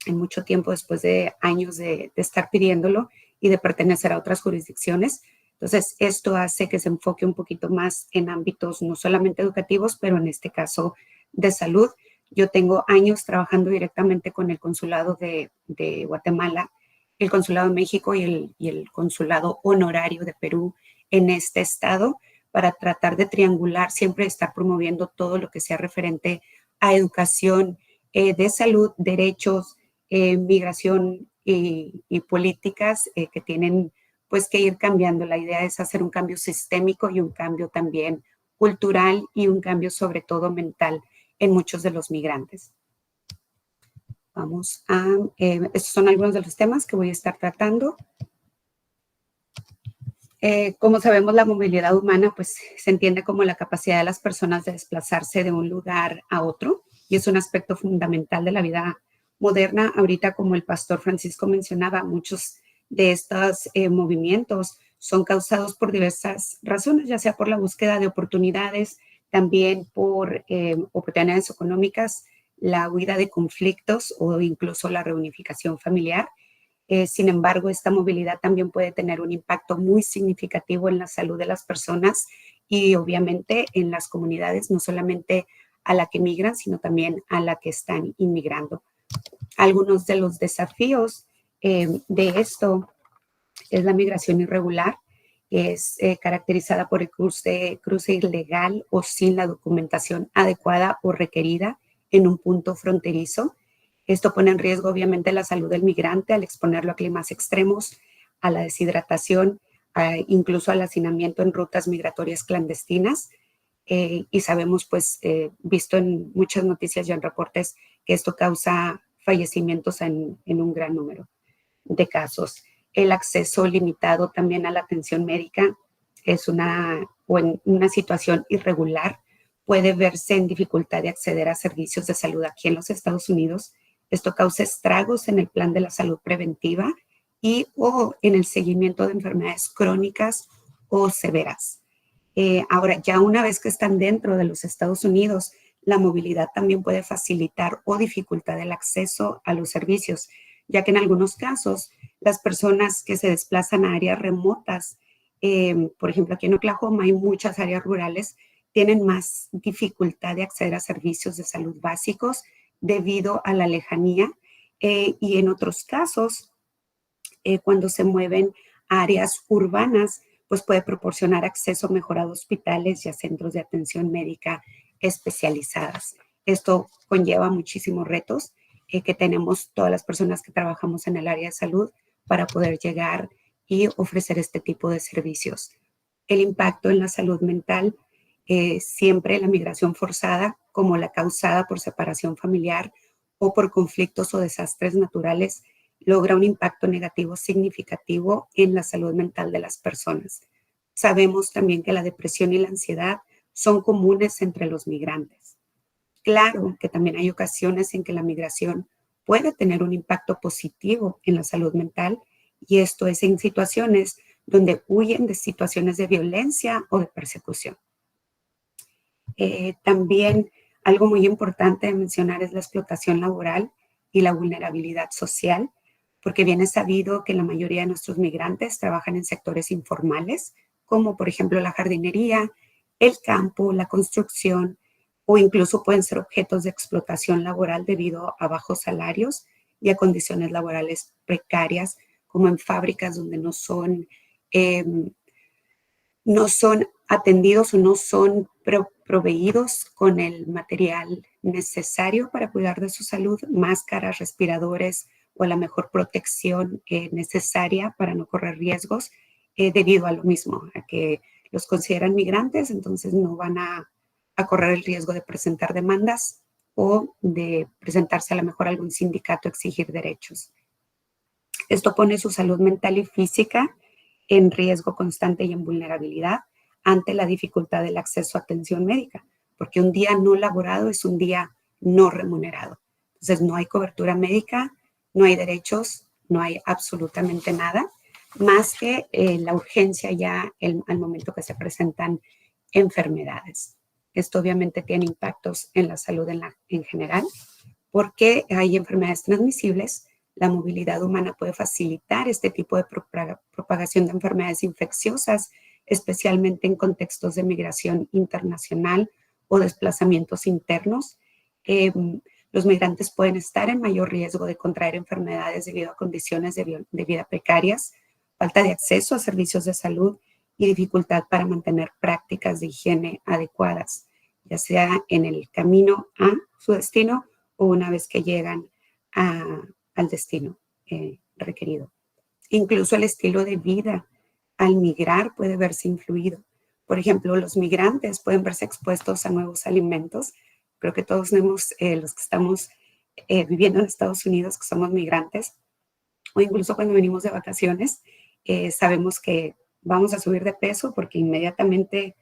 en mucho tiempo, después de años de estar pidiéndolo y de pertenecer a otras jurisdicciones. Entonces, esto hace que se enfoque un poquito más en ámbitos no solamente educativos, pero en este caso de salud. Yo tengo años trabajando directamente con el consulado de Guatemala, el Consulado de México y el Consulado Honorario de Perú en este estado, para tratar de triangular, siempre estar promoviendo todo lo que sea referente a educación, de salud, derechos, migración y políticas que tienen pues que ir cambiando. La idea es hacer un cambio sistémico y un cambio también cultural y un cambio sobre todo mental en muchos de los migrantes. Vamos a, estos son algunos de los temas que voy a estar tratando. Como sabemos, la movilidad humana pues se entiende como la capacidad de las personas de desplazarse de un lugar a otro, y es un aspecto fundamental de la vida moderna. Ahorita, como el pastor Francisco mencionaba, muchos de estos movimientos son causados por diversas razones, ya sea por la búsqueda de oportunidades, también por oportunidades económicas, la huida de conflictos o incluso la reunificación familiar. Sin embargo, esta movilidad también puede tener un impacto muy significativo en la salud de las personas y obviamente en las comunidades, no solamente a la que migran, sino también a la que están inmigrando. Algunos de los desafíos de esto es la migración irregular. Es caracterizada por el cruce ilegal o sin la documentación adecuada o requerida en un punto fronterizo. Esto pone en riesgo, obviamente, la salud del migrante al exponerlo a climas extremos, a la deshidratación, incluso al hacinamiento en rutas migratorias clandestinas. Y sabemos, pues, visto en muchas noticias y en reportes, que esto causa fallecimientos en un gran número de casos. El acceso limitado también a la atención médica es en una situación irregular puede verse en dificultad de acceder a servicios de salud aquí en los Estados Unidos. Esto causa estragos en el plan de la salud preventiva o en el seguimiento de enfermedades crónicas o severas. Ahora, ya una vez que están dentro de los Estados Unidos, la movilidad también puede facilitar o dificultar el acceso a los servicios, ya que en algunos casos las personas que se desplazan a áreas remotas, por ejemplo, aquí en Oklahoma hay muchas áreas rurales tienen más dificultad de acceder a servicios de salud básicos debido a la lejanía y en otros casos, cuando se mueven a áreas urbanas, pues puede proporcionar acceso mejorado a hospitales y a centros de atención médica especializadas. Esto conlleva muchísimos retos que tenemos todas las personas que trabajamos en el área de salud para poder llegar y ofrecer este tipo de servicios. El impacto en la salud mental, siempre la migración forzada, como la causada por separación familiar o por conflictos o desastres naturales, logra un impacto negativo significativo en la salud mental de las personas. Sabemos también que la depresión y la ansiedad son comunes entre los migrantes. Claro que también hay ocasiones en que la migración puede tener un impacto positivo en la salud mental, y esto es en situaciones donde huyen de situaciones de violencia o de persecución. También algo muy importante de mencionar es la explotación laboral y la vulnerabilidad social, porque bien es sabido que la mayoría de nuestros migrantes trabajan en sectores informales, como por ejemplo la jardinería, el campo, la construcción, o incluso pueden ser objetos de explotación laboral debido a bajos salarios y a condiciones laborales precarias, como en fábricas donde no son atendidos o no son proveídos con el material necesario para cuidar de su salud, máscaras, respiradores o la mejor protección necesaria para no correr riesgos debido a lo mismo, a que los consideran migrantes, entonces no van a correr el riesgo de presentar demandas o de presentarse a lo mejor a algún sindicato a exigir derechos. Esto pone su salud mental y física en riesgo constante y en vulnerabilidad ante la dificultad del acceso a atención médica, porque un día no laborado es un día no remunerado. Entonces no hay cobertura médica, no hay derechos, no hay absolutamente nada, más que la urgencia ya al momento que se presentan enfermedades. Esto obviamente tiene impactos en la salud en general, porque hay enfermedades transmisibles. La movilidad humana puede facilitar este tipo de propagación de enfermedades infecciosas, especialmente en contextos de migración internacional o desplazamientos internos. Los migrantes pueden estar en mayor riesgo de contraer enfermedades debido a condiciones de vida precarias, falta de acceso a servicios de salud y dificultad para mantener prácticas de higiene adecuadas, ya sea en el camino a su destino o una vez que llegan al destino requerido. Incluso el estilo de vida al migrar puede verse influido. Por ejemplo, los migrantes pueden verse expuestos a nuevos alimentos. Creo que todos tenemos, los que estamos viviendo en Estados Unidos, que somos migrantes, o incluso cuando venimos de vacaciones, sabemos que vamos a subir de peso porque inmediatamente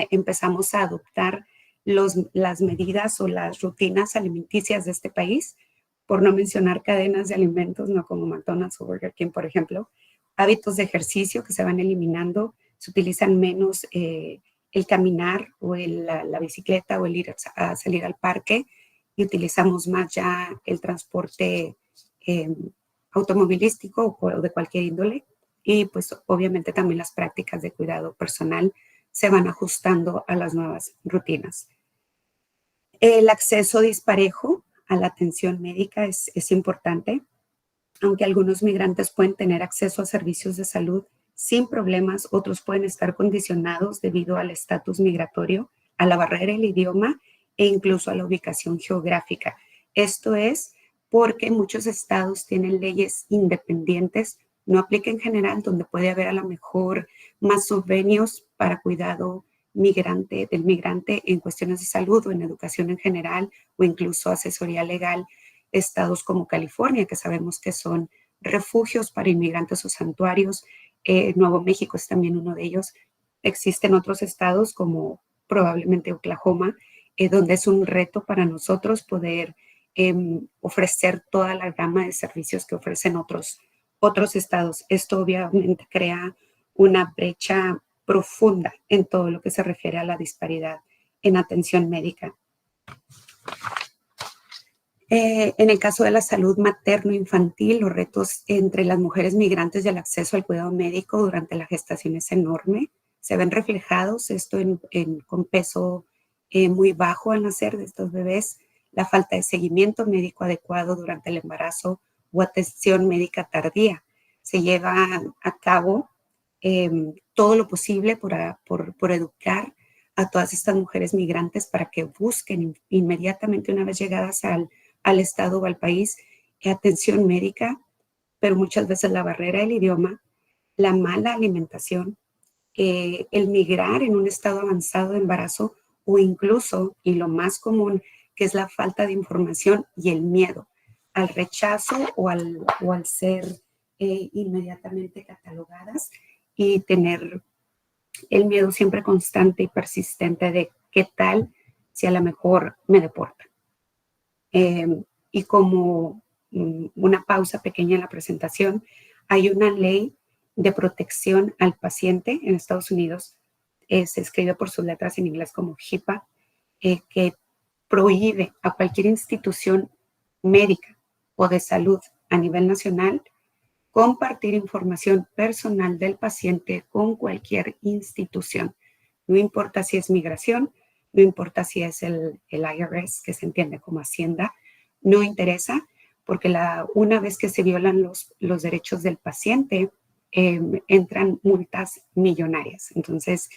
empezamos a adoptar las medidas o las rutinas alimenticias de este país, por no mencionar cadenas de alimentos, no como McDonald's o Burger King, por ejemplo. Hábitos de ejercicio que se van eliminando, se utilizan menos el caminar o la bicicleta o el ir a salir al parque, y utilizamos más ya el transporte automovilístico o de cualquier índole. Y pues obviamente también las prácticas de cuidado personal se van ajustando a las nuevas rutinas. El acceso disparejo a la atención médica es importante. Aunque algunos migrantes pueden tener acceso a servicios de salud sin problemas, otros pueden estar condicionados debido al estatus migratorio, a la barrera del idioma e incluso a la ubicación geográfica. Esto es porque muchos estados tienen leyes independientes, no aplica en general, donde puede haber a lo mejor más convenios para cuidado del migrante en cuestiones de salud o en educación en general, o incluso asesoría legal. Estados como California, que sabemos que son refugios para inmigrantes o santuarios. Nuevo México es también uno de ellos. Existen otros estados como probablemente Oklahoma, donde es un reto para nosotros poder ofrecer toda la gama de servicios que ofrecen otros estados. Esto obviamente crea una brecha profunda en todo lo que se refiere a la disparidad en atención médica. En el caso de la salud materno-infantil, los retos entre las mujeres migrantes y el acceso al cuidado médico durante la gestación es enorme. se ven reflejados esto con peso muy bajo al nacer de estos bebés, la falta de seguimiento médico adecuado durante el embarazo o atención médica tardía. Se lleva a cabo todo lo posible por educar a todas estas mujeres migrantes para que busquen inmediatamente, una vez llegadas al estado o al país, atención médica, pero muchas veces la barrera del idioma, la mala alimentación, el migrar en un estado avanzado de embarazo o incluso, y lo más común, que es la falta de información y el miedo al rechazo o al ser inmediatamente catalogadas y tener el miedo siempre constante y persistente de qué tal si a lo mejor me deportan. Y como una pausa pequeña en la presentación, hay una ley de protección al paciente en Estados Unidos, se escribe por sus letras en inglés como HIPAA, que prohíbe a cualquier institución médica o de salud a nivel nacional compartir información personal del paciente con cualquier institución. No importa si es migración, no importa si es el IRS, que se entiende como Hacienda, no interesa, porque una vez que se violan los derechos del paciente, entran multas millonarias. Entonces,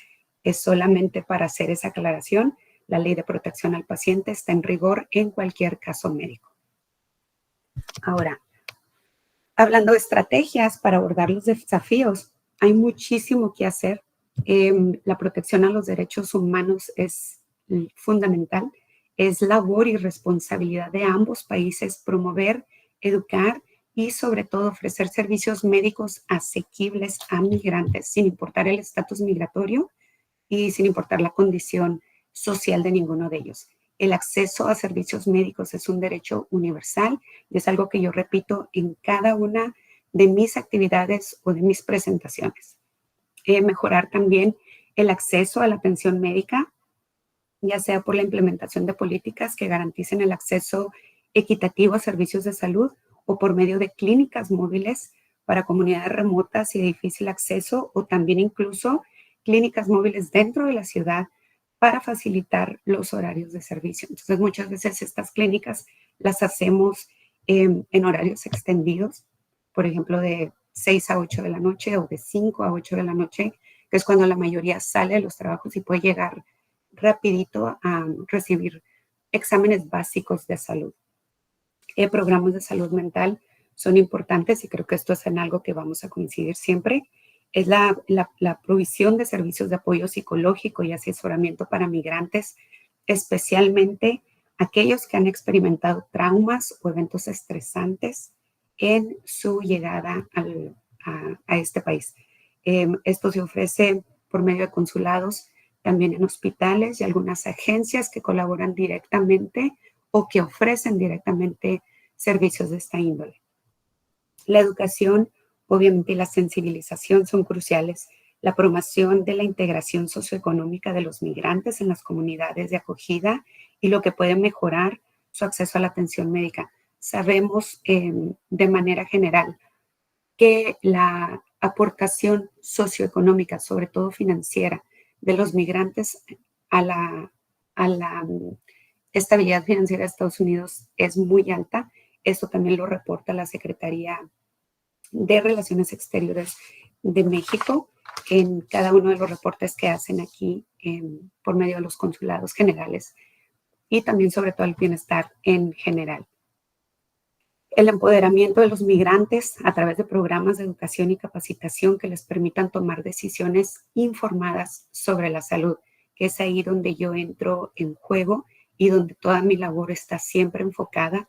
es solamente para hacer esa aclaración. La ley de protección al paciente está en rigor en cualquier caso médico. Ahora, hablando de estrategias para abordar los desafíos, hay muchísimo que hacer. La protección a los derechos humanos es fundamental. Es labor y responsabilidad de ambos países promover, educar y sobre todo ofrecer servicios médicos asequibles a migrantes, sin importar el estatus migratorio y sin importar la condición social de ninguno de ellos. El acceso a servicios médicos es un derecho universal y es algo que yo repito en cada una de mis actividades o de mis presentaciones. Mejorar también el acceso a la atención médica, ya sea por la implementación de políticas que garanticen el acceso equitativo a servicios de salud o por medio de clínicas móviles para comunidades remotas y de difícil acceso, o también incluso clínicas móviles dentro de la ciudad para facilitar los horarios de servicio. Entonces, muchas veces estas clínicas las hacemos en horarios extendidos, por ejemplo, de 6 a 8 de la noche o de 5 a 8 de la noche, que es cuando la mayoría sale de los trabajos y puede llegar rapidito a recibir exámenes básicos de salud. Programas de salud mental son importantes y creo que esto es en algo que vamos a coincidir siempre. Es la provisión de servicios de apoyo psicológico y asesoramiento para migrantes, especialmente aquellos que han experimentado traumas o eventos estresantes en su llegada a este país. Esto se ofrece por medio de consulados, también en hospitales y algunas agencias que colaboran directamente o que ofrecen directamente servicios de esta índole. La educación, obviamente, y la sensibilización son cruciales. La promoción de la integración socioeconómica de los migrantes en las comunidades de acogida y lo que puede mejorar su acceso a la atención médica. Sabemos de manera general que la aportación socioeconómica, sobre todo financiera, de los migrantes a la estabilidad financiera de Estados Unidos es muy alta. Esto también lo reporta la Secretaría de Relaciones Exteriores de México en cada uno de los reportes que hacen aquí por medio de los consulados generales y también sobre todo el bienestar en general. El empoderamiento de los migrantes a través de programas de educación y capacitación que les permitan tomar decisiones informadas sobre la salud, que es ahí donde yo entro en juego y donde toda mi labor está siempre enfocada.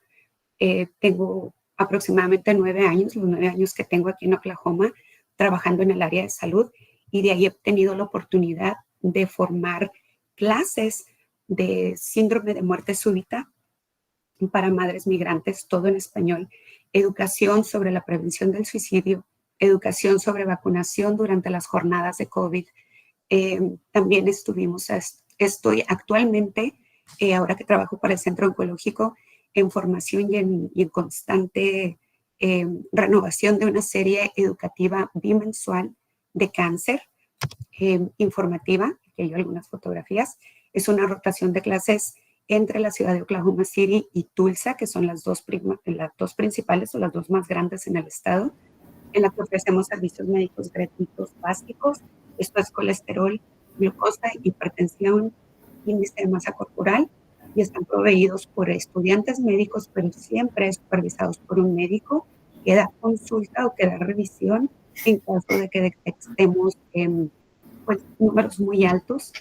Tengo aproximadamente 9 años, los 9 años que tengo aquí en Oklahoma, trabajando en el área de salud, y de ahí he tenido la oportunidad de formar clases de síndrome de muerte súbita para madres migrantes, todo en español, educación sobre la prevención del suicidio, educación sobre vacunación durante las jornadas de COVID. También estoy actualmente, ahora que trabajo para el Centro Oncológico, en formación y en constante renovación de una serie educativa bimensual de cáncer. informativa, aquí hay algunas fotografías. Es una rotación de clases entre la ciudad de Oklahoma City y Tulsa, que son las dos principales o las dos más grandes en el estado, en la que ofrecemos servicios médicos gratuitos básicos. Esto es colesterol, glucosa, hipertensión, índice de masa corporal, y están proveídos por estudiantes médicos, pero siempre supervisados por un médico que da consulta o que da revisión en caso de que detectemos pues, números muy altos.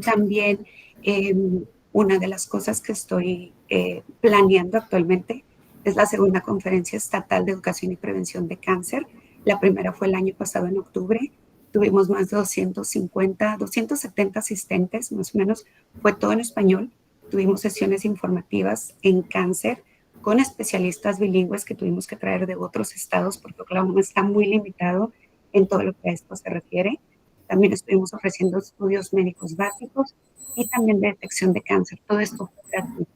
También una de las cosas que estoy planeando actualmente es la segunda conferencia estatal de educación y prevención de cáncer. La primera fue el año pasado en octubre. Tuvimos más de 270 asistentes, más o menos. Fue todo en español. Tuvimos sesiones informativas en cáncer con especialistas bilingües que tuvimos que traer de otros estados porque Oklahoma está muy limitado en todo lo que a esto se refiere. También estuvimos ofreciendo estudios médicos básicos y también de detección de cáncer. Todo esto fue gratuito.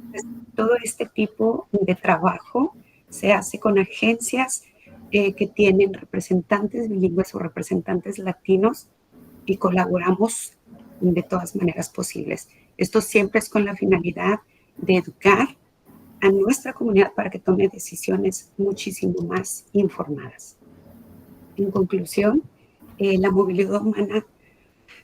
Entonces, todo este tipo de trabajo se hace con agencias que tienen representantes bilingües o representantes latinos y colaboramos de todas maneras posibles. Esto siempre es con la finalidad de educar a nuestra comunidad para que tome decisiones muchísimo más informadas. En conclusión, la movilidad humana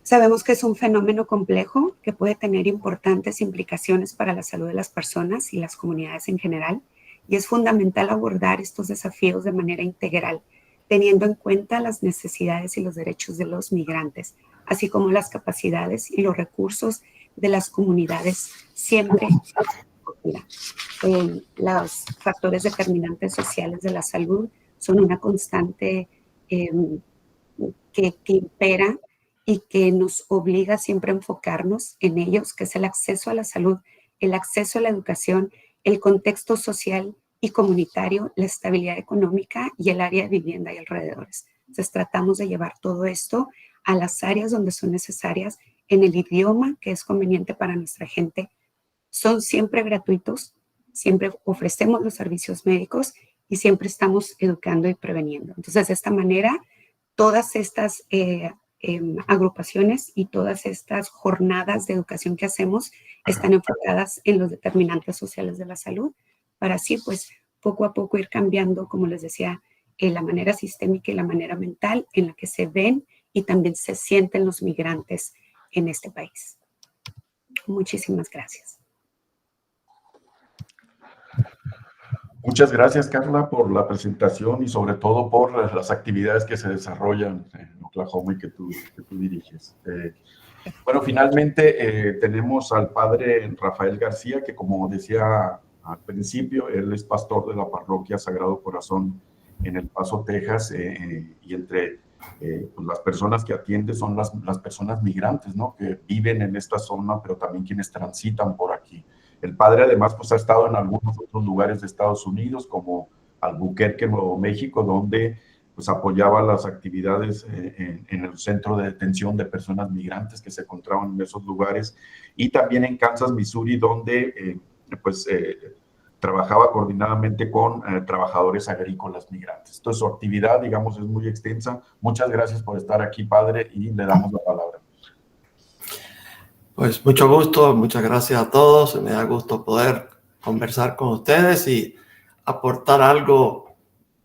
sabemos que es un fenómeno complejo que puede tener importantes implicaciones para la salud de las personas y las comunidades en general, y es fundamental abordar estos desafíos de manera integral, teniendo en cuenta las necesidades y los derechos de los migrantes, así como las capacidades y los recursos de las comunidades siempre. Los factores determinantes sociales de la salud son una constante que impera y que nos obliga siempre a enfocarnos en ellos, que es el acceso a la salud, el acceso a la educación, el contexto social y comunitario, la estabilidad económica y el área de vivienda y alrededores. Entonces tratamos de llevar todo esto a las áreas donde son necesarias, en el idioma que es conveniente para nuestra gente. Son siempre gratuitos, siempre ofrecemos los servicios médicos y siempre estamos educando y preveniendo. Entonces, de esta manera, todas estas agrupaciones y todas estas jornadas de educación que hacemos están enfocadas en los determinantes sociales de la salud, para así, pues, poco a poco ir cambiando, como les decía, la manera sistémica y la manera mental en la que se ven y también se sienten los migrantes en este país. Muchísimas gracias. Muchas gracias, Carla, por la presentación y sobre todo por las actividades que se desarrollan en Oklahoma y que tú diriges. Bueno, finalmente tenemos al padre Rafael García, que como decía al principio, él es pastor de la parroquia Sagrado Corazón en El Paso, Texas, y entre pues las personas que atiende son las personas migrantes, ¿no? Que viven en esta zona, pero también quienes transitan por aquí. El padre además pues ha estado en algunos otros lugares de Estados Unidos, como Albuquerque, Nuevo México, donde pues apoyaba las actividades en el centro de detención de personas migrantes que se encontraban en esos lugares, y también en Kansas, Missouri, donde trabajaba coordinadamente con trabajadores agrícolas migrantes. Entonces su actividad, digamos, es muy extensa. Muchas gracias por estar aquí, padre, y le damos la palabra. Pues mucho gusto, muchas gracias a todos. Me da gusto poder conversar con ustedes y aportar algo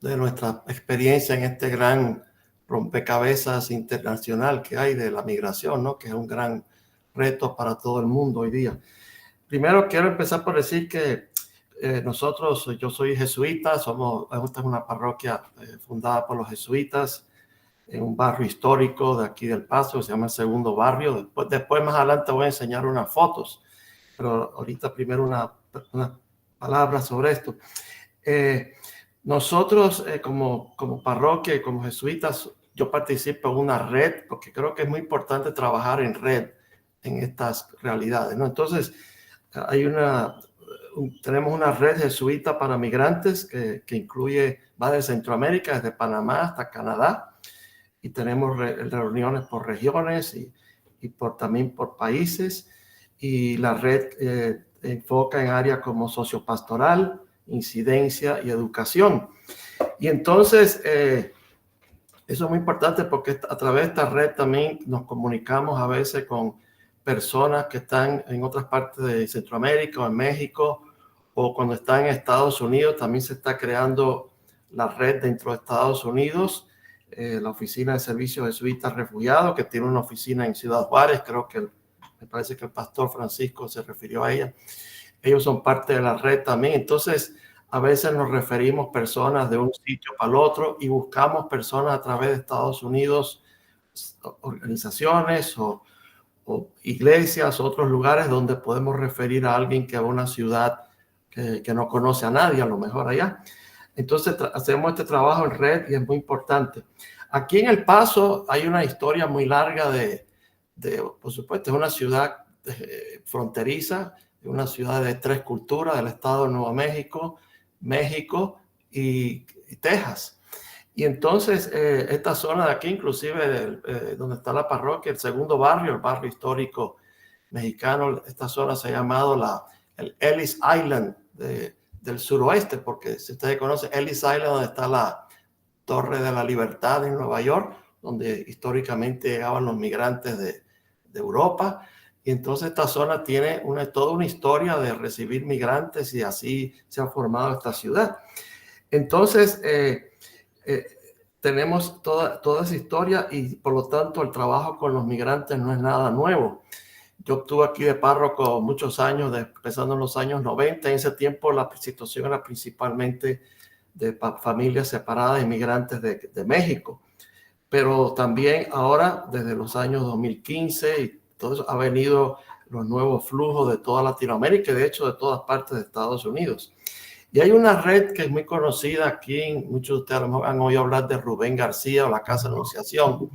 de nuestra experiencia en este gran rompecabezas internacional que hay de la migración, ¿no? Que es un gran reto para todo el mundo hoy día. Primero quiero empezar por decir que yo soy jesuita, esta es una parroquia fundada por los jesuitas en un barrio histórico de aquí del Paso, que se llama el Segundo Barrio. Después más adelante voy a enseñar unas fotos, pero ahorita primero una palabra sobre esto. Nosotros como parroquia y como jesuitas, yo participo en una red, porque creo que es muy importante trabajar en red en estas realidades, ¿no? Entonces, tenemos una red jesuita para migrantes que va de Centroamérica, desde Panamá hasta Canadá, y tenemos reuniones por regiones y también por países, y la red enfoca en áreas como sociopastoral, incidencia y educación. Y entonces Eso es muy importante porque a través de esta red también nos comunicamos a veces con personas que están en otras partes de Centroamérica o en México, o cuando están en Estados Unidos también se está creando la red dentro de Estados Unidos, la Oficina de Servicios Jesuitas Refugiados, que tiene una oficina en Ciudad Juárez, creo que me parece que el pastor Francisco se refirió a ella. Ellos son parte de la red también. Entonces, a veces nos referimos personas de un sitio para el otro y buscamos personas a través de Estados Unidos, organizaciones o iglesias, otros lugares donde podemos referir a alguien que va a una ciudad que no conoce a nadie, a lo mejor allá. Entonces hacemos este trabajo en red y es muy importante. Aquí en El Paso hay una historia muy larga por supuesto, es una ciudad fronteriza, una ciudad de 3 culturas, del estado de Nuevo México, México y Texas. Y entonces esta zona de aquí, inclusive donde está la parroquia, el segundo barrio, el barrio histórico mexicano, esta zona se ha llamado el Ellis Island del suroeste, porque si ustedes conocen Ellis Island, donde está la Torre de la Libertad en Nueva York, donde históricamente llegaban los migrantes de Europa. Y entonces esta zona tiene toda una historia de recibir migrantes y así se ha formado esta ciudad. Entonces, tenemos toda esa historia y por lo tanto el trabajo con los migrantes no es nada nuevo. Yo estuve aquí de párroco muchos años, empezando en los años 90. En ese tiempo la situación era principalmente de familias separadas, inmigrantes de México. Pero también ahora, desde los años 2015 y todo eso, ha venido los nuevos flujos de toda Latinoamérica y de hecho de todas partes de Estados Unidos. Y hay una red que es muy conocida aquí, muchos de ustedes a lo mejor han oído hablar de Rubén García o la Casa de Anunciación.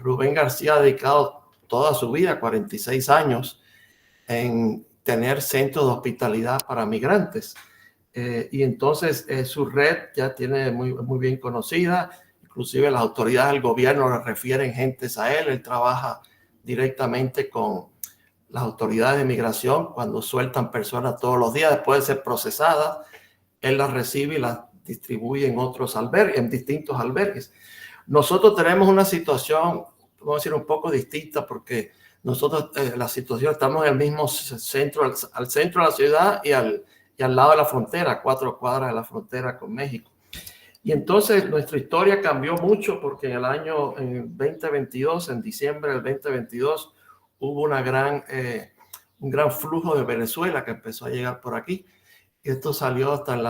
Rubén García ha dedicado toda su vida, 46 años, en tener centros de hospitalidad para migrantes. Y entonces su red ya tiene muy bien conocida, inclusive las autoridades del gobierno le refieren gentes a él. Él trabaja directamente con las autoridades de migración cuando sueltan personas todos los días después de ser procesadas. Él las recibe y las distribuye en otros albergues, en distintos albergues. Nosotros tenemos una situación, vamos a decir, un poco distinta porque nosotros la situación estamos en el mismo centro, al centro de la ciudad y al lado de la frontera, 4 cuadras de la frontera con México. Y entonces nuestra historia cambió mucho porque en el 2022, en diciembre del 2022, hubo un gran flujo de Venezuela que empezó a llegar por aquí. Y esto salió hasta en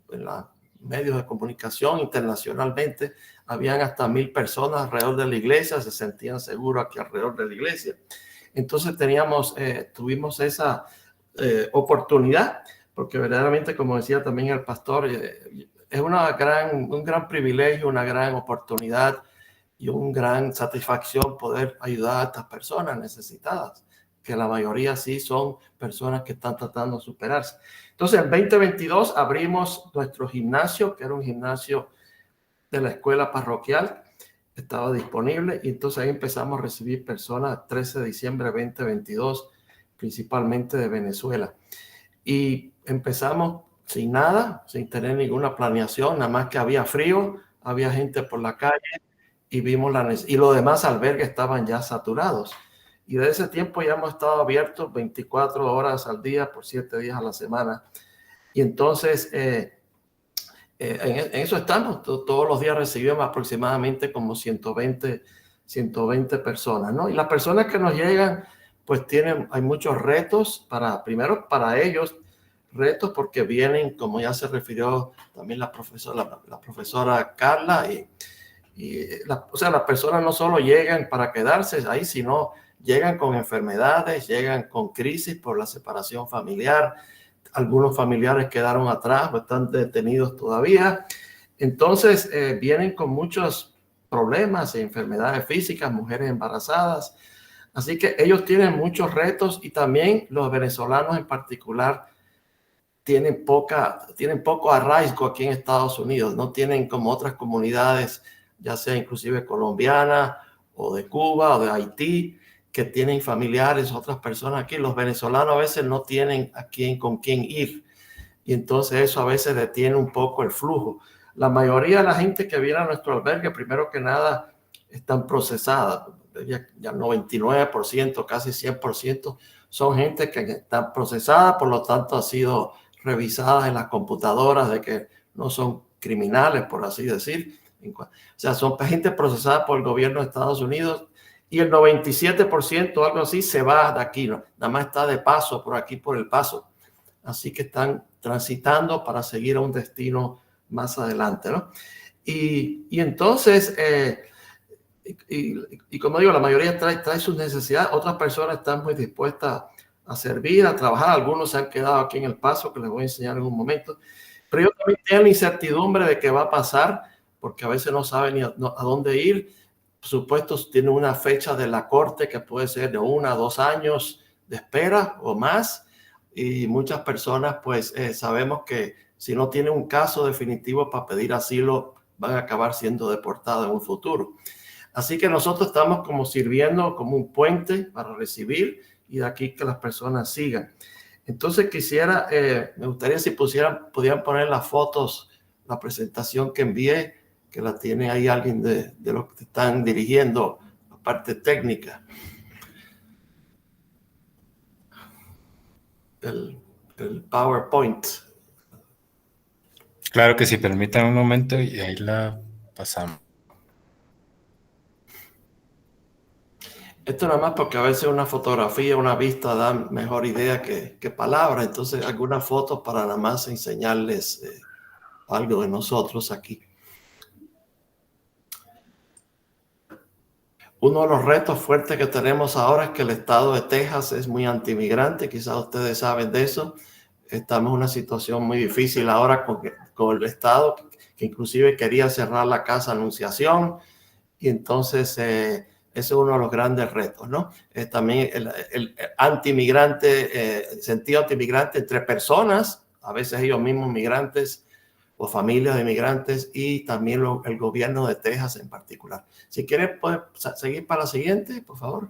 los medios de comunicación internacionalmente. Habían hasta 1,000 personas alrededor de la iglesia, se sentían seguros aquí alrededor de la iglesia. Entonces tuvimos esa oportunidad, porque verdaderamente, como decía también el pastor, es un gran privilegio, una gran oportunidad y una gran satisfacción poder ayudar a estas personas necesitadas, que la mayoría sí son personas que están tratando de superarse. Entonces, en 2022 abrimos nuestro gimnasio, que era un gimnasio de la escuela parroquial, estaba disponible, y entonces ahí empezamos a recibir personas 13 de diciembre de 2022, principalmente de Venezuela. Y empezamos sin nada, sin tener ninguna planeación, nada más que había frío, había gente por la calle y vimos y los demás albergues estaban ya saturados. Y desde ese tiempo ya hemos estado abiertos 24 horas al día por 7 días a la semana. Y entonces en eso estamos. Todos los días recibimos aproximadamente como 120 personas, ¿no? Y las personas que nos llegan, pues hay muchos retos primero para ellos, retos porque vienen, como ya se refirió también la profesora Carla, o sea, las personas no solo llegan para quedarse ahí, sino llegan con enfermedades, llegan con crisis por la separación familiar. Algunos familiares quedaron atrás, están detenidos todavía. Entonces, vienen con muchos problemas, enfermedades físicas, mujeres embarazadas. Así que ellos tienen muchos retos y también los venezolanos en particular tienen poco arraigo aquí en Estados Unidos. No tienen como otras comunidades, ya sea inclusive colombiana o de Cuba o de Haití, que tienen familiares, otras personas aquí. Los venezolanos a veces no tienen con quién ir. Y entonces eso a veces detiene un poco el flujo. La mayoría de la gente que viene a nuestro albergue, primero que nada, están procesadas. Ya 99%, casi 100%, son gente que están procesadas, por lo tanto, ha sido revisadas en las computadoras de que no son criminales, por así decir. O sea, son gente procesada por el gobierno de Estados Unidos y el 97%, algo así, se va de aquí, ¿no? Nada más está de paso por aquí, por el paso. Así que están transitando para seguir a un destino más adelante, ¿no? Y entonces, como digo, la mayoría trae sus necesidades. Otras personas están muy dispuestas a servir, a trabajar. Algunos se han quedado aquí en El Paso, que les voy a enseñar en un momento. Pero ellos también tienen la incertidumbre de qué va a pasar, porque a veces no saben ni a dónde ir. Por supuesto, tienen una fecha de la corte que puede ser de 1 a 2 años de espera o más. Y muchas personas, pues, sabemos que si no tienen un caso definitivo para pedir asilo, van a acabar siendo deportados en un futuro. Así que nosotros estamos como sirviendo como un puente para recibir y de aquí que las personas sigan. Entonces me gustaría si pudieran poner las fotos, la presentación que envié, que la tiene ahí alguien de los que están dirigiendo la parte técnica. El PowerPoint. Claro que sí, permítanme un momento y ahí la pasamos. Esto nada más porque a veces una fotografía, una vista da mejor idea que palabras. Entonces, algunas fotos para nada más enseñarles algo de nosotros aquí. Uno de los retos fuertes que tenemos ahora es que el estado de Texas es muy antimigrante. Quizás ustedes saben de eso. Estamos en una situación muy difícil ahora con el estado, que inclusive quería cerrar la Casa Anunciación. Y entonces ese es uno de los grandes retos, ¿no? También el antimigrante, sentido antimigrante entre personas, a veces ellos mismos migrantes o familias de migrantes, y también el gobierno de Texas en particular. Si quieren, pueden seguir para la siguiente, por favor.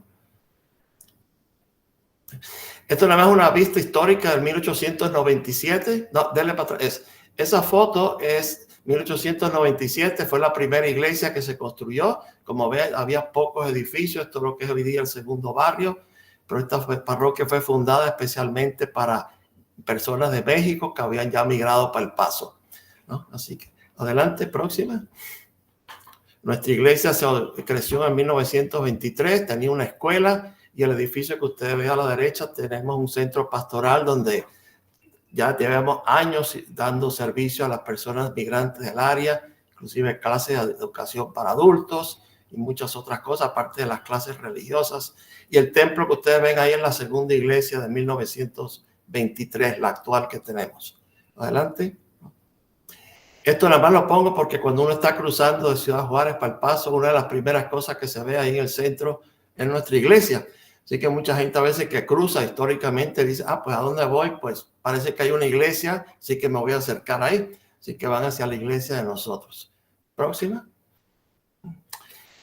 Esto nada más es una vista histórica del 1897. No, denle para atrás. Esa foto es 1897, fue la primera iglesia que se construyó. Como ven, había pocos edificios. Esto es lo que es hoy día el segundo barrio. Pero esta parroquia fue fundada especialmente para personas de México que habían ya migrado para El Paso, ¿no? Así que, adelante, próxima. Nuestra iglesia se creció en 1923, tenía una escuela, y el edificio que ustedes ven a la derecha tenemos un centro pastoral donde ya llevamos años dando servicio a las personas migrantes del área, inclusive clases de educación para adultos y muchas otras cosas, aparte de las clases religiosas. Y el templo que ustedes ven ahí es la segunda iglesia de 1923, la actual que tenemos. Adelante. Esto nada más lo pongo porque cuando uno está cruzando de Ciudad Juárez para El Paso, una de las primeras cosas que se ve ahí en el centro es nuestra iglesia. Así que mucha gente a veces que cruza históricamente dice, pues ¿a dónde voy? Pues parece que hay una iglesia, así que me voy a acercar ahí. Así que van hacia la iglesia de nosotros. Próxima.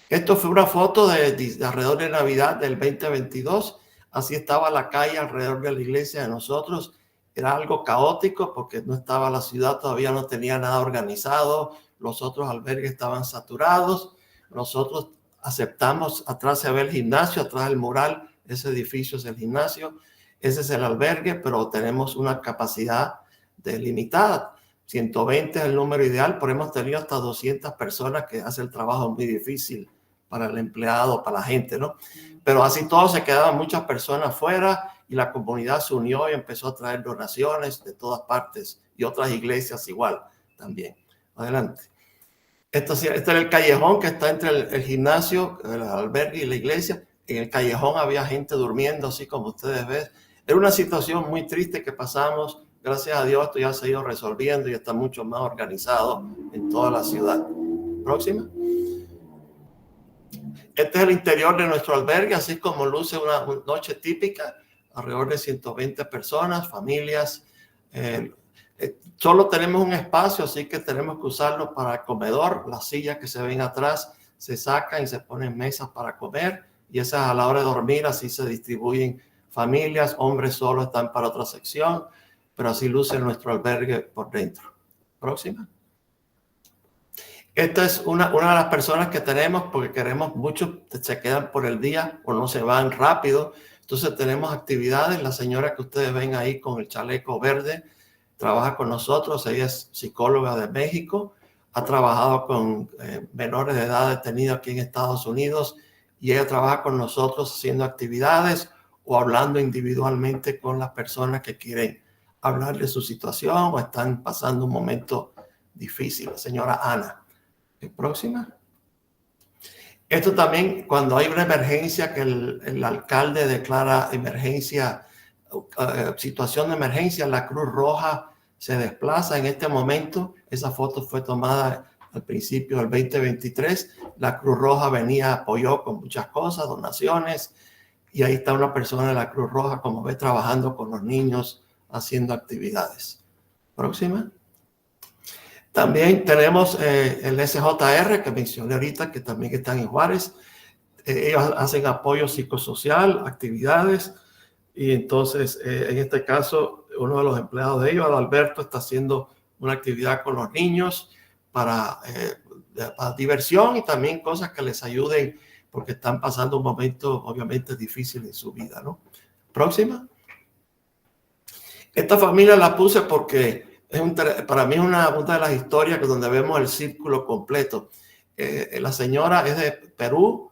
Esto fue una foto de alrededor de Navidad del 2022. Así estaba la calle alrededor de la iglesia de nosotros. Era algo caótico porque no estaba la ciudad, todavía no tenía nada organizado. Los otros albergues estaban saturados. Nosotros aceptamos, atrás se ve el gimnasio, atrás el mural, ese edificio es el gimnasio, ese es el albergue, pero tenemos una capacidad limitada. 120 es el número ideal, pero hemos tenido hasta 200 personas que hacen el trabajo muy difícil para el empleado, para la gente, ¿no? Pero así todo se quedaban muchas personas fuera y la comunidad se unió y empezó a traer donaciones de todas partes y otras iglesias igual también. Adelante. Este es el callejón que está entre el gimnasio, el albergue y la iglesia. En el callejón había gente durmiendo, así como ustedes ven. Era una situación muy triste que pasamos. Gracias a Dios esto ya se ha ido resolviendo y está mucho más organizado en toda la ciudad. Próxima. Este es el interior de nuestro albergue, así como luce una noche típica. Alrededor de 120 personas, familias. Solo tenemos un espacio, así que tenemos que usarlo para el comedor. Las sillas que se ven atrás se sacan y se ponen mesas para comer. Y esas a la hora de dormir, así se distribuyen familias. Hombres solo están para otra sección, pero así luce nuestro albergue por dentro. Próxima. Esta es una de las personas que tenemos porque queremos muchos se quedan por el día o no se van rápido. Entonces tenemos actividades. La señora que ustedes ven ahí con el chaleco verde trabaja con nosotros. Ella es psicóloga de México. Ha trabajado con menores de edad detenidos aquí en Estados Unidos y ella trabaja con nosotros haciendo actividades o hablando individualmente con las personas que quieren hablar de su situación o están pasando un momento difícil. La señora Ana. Próxima. Esto también, cuando hay una emergencia, que el alcalde declara emergencia, situación de emergencia, la Cruz Roja se desplaza en este momento. Esa foto fue tomada al principio del 2023. La Cruz Roja venía, apoyó con muchas cosas, donaciones, y ahí está una persona de la Cruz Roja, como ve, trabajando con los niños, haciendo actividades. Próxima. También tenemos el SJR que mencioné ahorita, que también están en Juárez. Ellos hacen apoyo psicosocial, actividades, y entonces en este caso uno de los empleados de ellos, Adalberto, está haciendo una actividad con los niños para diversión y también cosas que les ayuden porque están pasando un momento obviamente difícil en su vida, ¿no? Próxima. Esta familia la puse porque para mí es una de las historias donde vemos el círculo completo. La señora es de Perú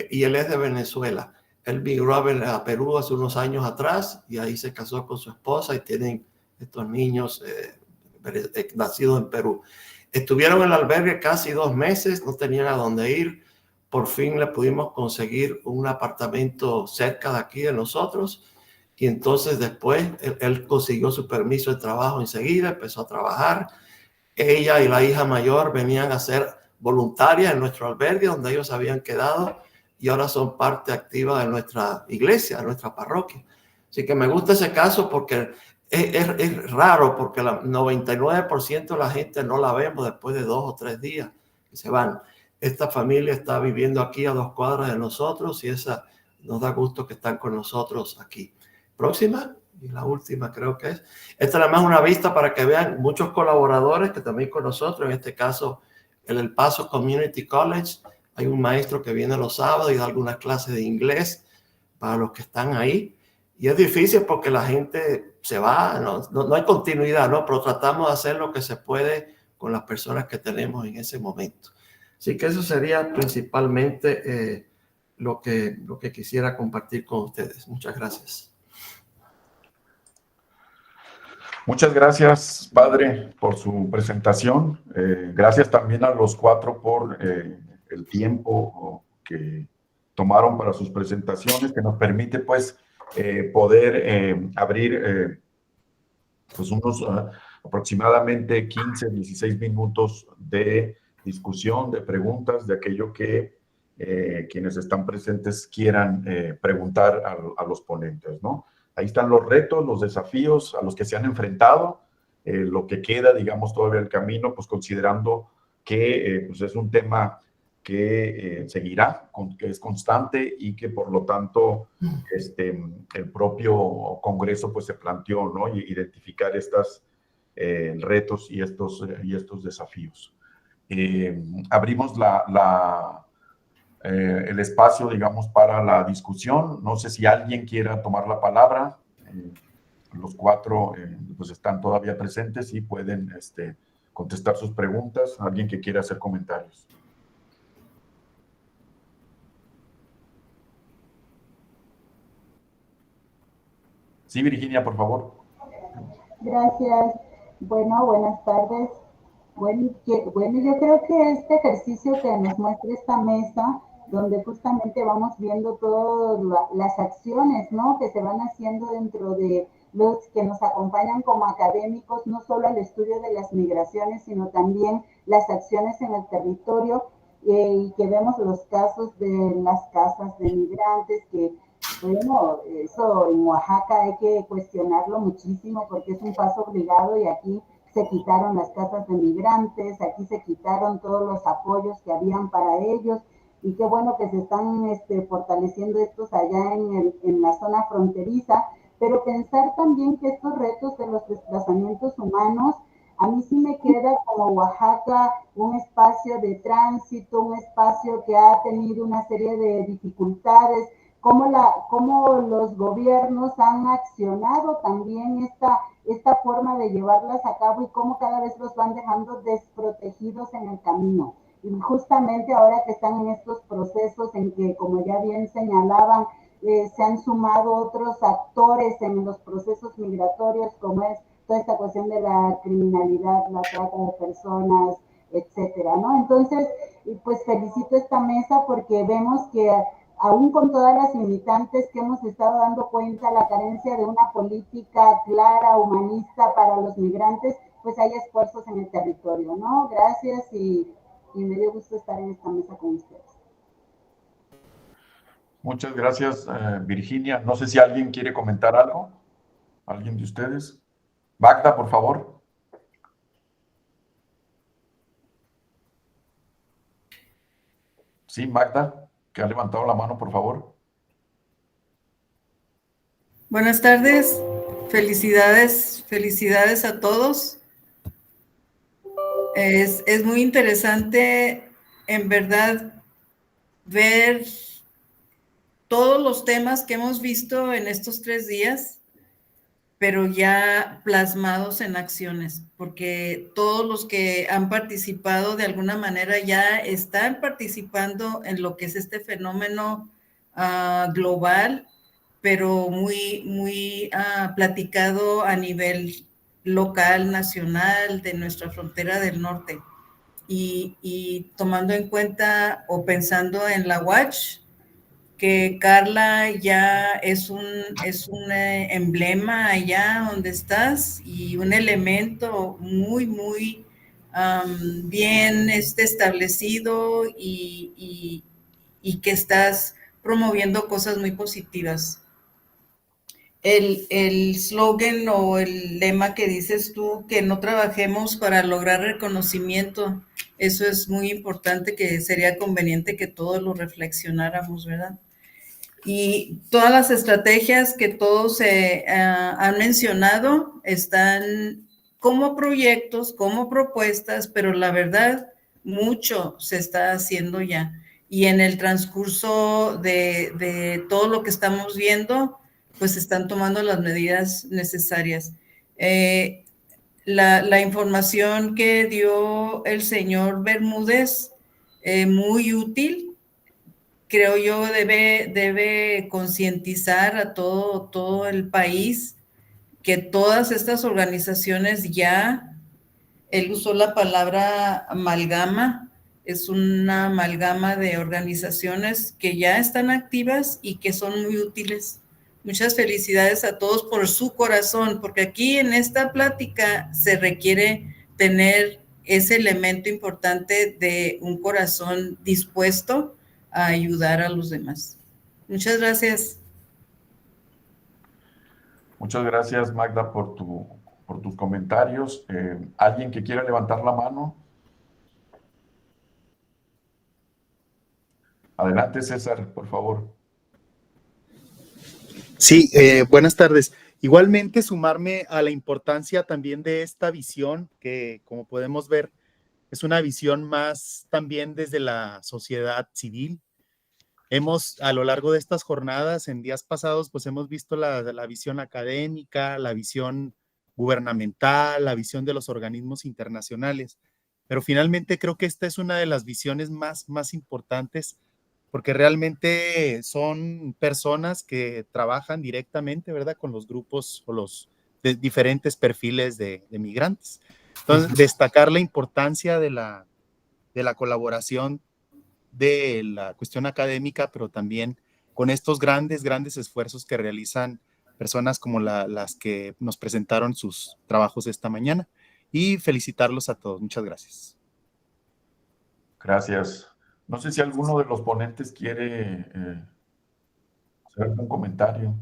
y él es de Venezuela. Él migró a Perú hace unos años atrás y ahí se casó con su esposa y tienen estos niños nacidos en Perú. Estuvieron en el albergue casi 2 meses, no tenían a dónde ir. Por fin le pudimos conseguir un apartamento cerca de aquí de nosotros. Y entonces después él consiguió su permiso de trabajo enseguida, empezó a trabajar. Ella y la hija mayor venían a ser voluntarias en nuestro albergue donde ellos habían quedado y ahora son parte activa de nuestra iglesia, de nuestra parroquia. Así que me gusta ese caso porque es raro, porque el 99% de la gente no la vemos después de 2 o 3 días que se van. Esta familia está viviendo aquí a 2 cuadras de nosotros y esa nos da gusto que están con nosotros aquí. Próxima, y la última creo que es. Esta es además una vista para que vean muchos colaboradores que también con nosotros, en este caso en El Paso Community College, hay un maestro que viene los sábados y da algunas clases de inglés para los que están ahí. Y es difícil porque la gente se va, no hay continuidad, ¿no? Pero tratamos de hacer lo que se puede con las personas que tenemos en ese momento. Así que eso sería principalmente lo que quisiera compartir con ustedes. Muchas gracias. Muchas gracias, padre, por su presentación. Gracias también a los 4 por el tiempo que tomaron para sus presentaciones, que nos permite, pues, poder abrir pues unos aproximadamente 15, 16 minutos de discusión, de preguntas, de aquello que quienes están presentes quieran preguntar a los ponentes, ¿no? Ahí están los retos, los desafíos a los que se han enfrentado, lo que queda, digamos, todavía el camino, pues considerando que pues es un tema que seguirá, que es constante y que por lo tanto el propio Congreso pues se planteó, ¿no? Y identificar estos retos y estos desafíos. Abrimos el espacio, digamos, para la discusión. No sé si alguien quiera tomar la palabra. Los 4 pues están todavía presentes y pueden contestar sus preguntas. Alguien que quiera hacer comentarios. Sí, Virginia, por favor. Gracias. Bueno, buenas tardes. Bueno, yo creo que este ejercicio que nos muestra esta mesa, donde justamente vamos viendo todas las acciones, ¿no?, que se van haciendo dentro de los que nos acompañan como académicos, no solo al estudio de las migraciones, sino también las acciones en el territorio, y que vemos los casos de las casas de migrantes, que, bueno, eso en Oaxaca hay que cuestionarlo muchísimo porque es un paso obligado y aquí se quitaron las casas de migrantes, aquí se quitaron todos los apoyos que habían para ellos, y qué bueno que se están fortaleciendo estos allá en la zona fronteriza, pero pensar también que estos retos de los desplazamientos humanos A mí sí me queda como Oaxaca un espacio de tránsito, un espacio que ha tenido una serie de dificultades, cómo los gobiernos han accionado también esta forma de llevarlas a cabo y cómo cada vez los van dejando desprotegidos en el camino. Y justamente ahora que están en estos procesos en que, como ya bien señalaban, se han sumado otros actores en los procesos migratorios, como es toda esta cuestión de la criminalidad, la trata de personas, etcétera, ¿no? Entonces, pues felicito esta mesa porque vemos que aún con todas las limitantes que hemos estado dando cuenta, la carencia de una política clara, humanista para los migrantes, pues hay esfuerzos en el territorio, ¿no? Gracias y me dio gusto estar en esta mesa con ustedes. Muchas gracias, Virginia. No sé si alguien quiere comentar algo. ¿Alguien de ustedes? Magda, por favor. Sí, Magda, que ha levantado la mano, por favor. Buenas tardes, felicidades a todos. Es muy interesante, en verdad, ver todos los temas que hemos visto en estos 3 días, pero ya plasmados en acciones, porque todos los que han participado de alguna manera ya están participando en lo que es este fenómeno global, pero muy platicado a nivel local, nacional, de nuestra frontera del norte. Y tomando en cuenta o pensando en la Watch, que Carla ya es un emblema allá donde estás y un elemento muy bien establecido y que estás promoviendo cosas muy positivas. El slogan o el lema que dices tú, que no trabajemos para lograr reconocimiento, eso es muy importante, que sería conveniente que todos lo reflexionáramos, ¿verdad? Y todas las estrategias que todos han mencionado están como proyectos, como propuestas, pero la verdad, mucho se está haciendo ya. Y en el transcurso de todo lo que estamos viendo, pues están tomando las medidas necesarias. La información que dio el señor Bermúdez, muy útil, creo yo, debe concientizar a todo el país que todas estas organizaciones ya, él usó la palabra amalgama, es una amalgama de organizaciones que ya están activas y que son muy útiles. Muchas felicidades a todos por su corazón, porque aquí en esta plática se requiere tener ese elemento importante de un corazón dispuesto a ayudar a los demás. Muchas gracias. Muchas gracias, Magda, por tus comentarios. ¿Alguien que quiera levantar la mano? Adelante, César, por favor. Sí, buenas tardes. Igualmente sumarme a la importancia también de esta visión que, como podemos ver, es una visión más también desde la sociedad civil. A lo largo de estas jornadas, en días pasados, pues hemos visto la visión académica, la visión gubernamental, la visión de los organismos internacionales, pero finalmente creo que esta es una de las visiones más importantes, porque realmente son personas que trabajan directamente, ¿verdad?, con los grupos o los de diferentes perfiles de migrantes. Entonces, destacar la importancia de la colaboración de la cuestión académica, pero también con estos grandes esfuerzos que realizan personas como las que nos presentaron sus trabajos esta mañana, y felicitarlos a todos. Muchas gracias. Gracias. No sé si alguno de los ponentes quiere hacer algún comentario.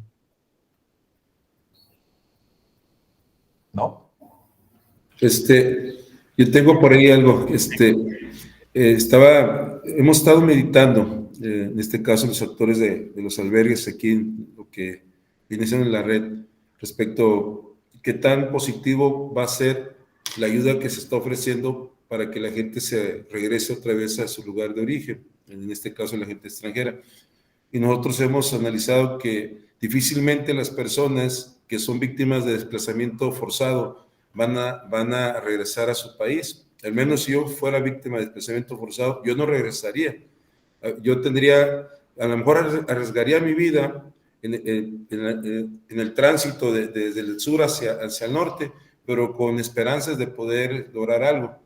¿No? Yo tengo por ahí algo. Hemos estado meditando, en este caso los actores de los albergues aquí, en lo que viene siendo en la red, respecto a qué tan positivo va a ser la ayuda que se está ofreciendo para que la gente se regrese otra vez a su lugar de origen, en este caso la gente extranjera. Y nosotros hemos analizado que difícilmente las personas que son víctimas de desplazamiento forzado van a regresar a su país. Al menos si yo fuera víctima de desplazamiento forzado, yo no regresaría. Yo tendría, a lo mejor arriesgaría mi vida en el tránsito desde el sur hacia el norte, pero con esperanzas de poder lograr algo,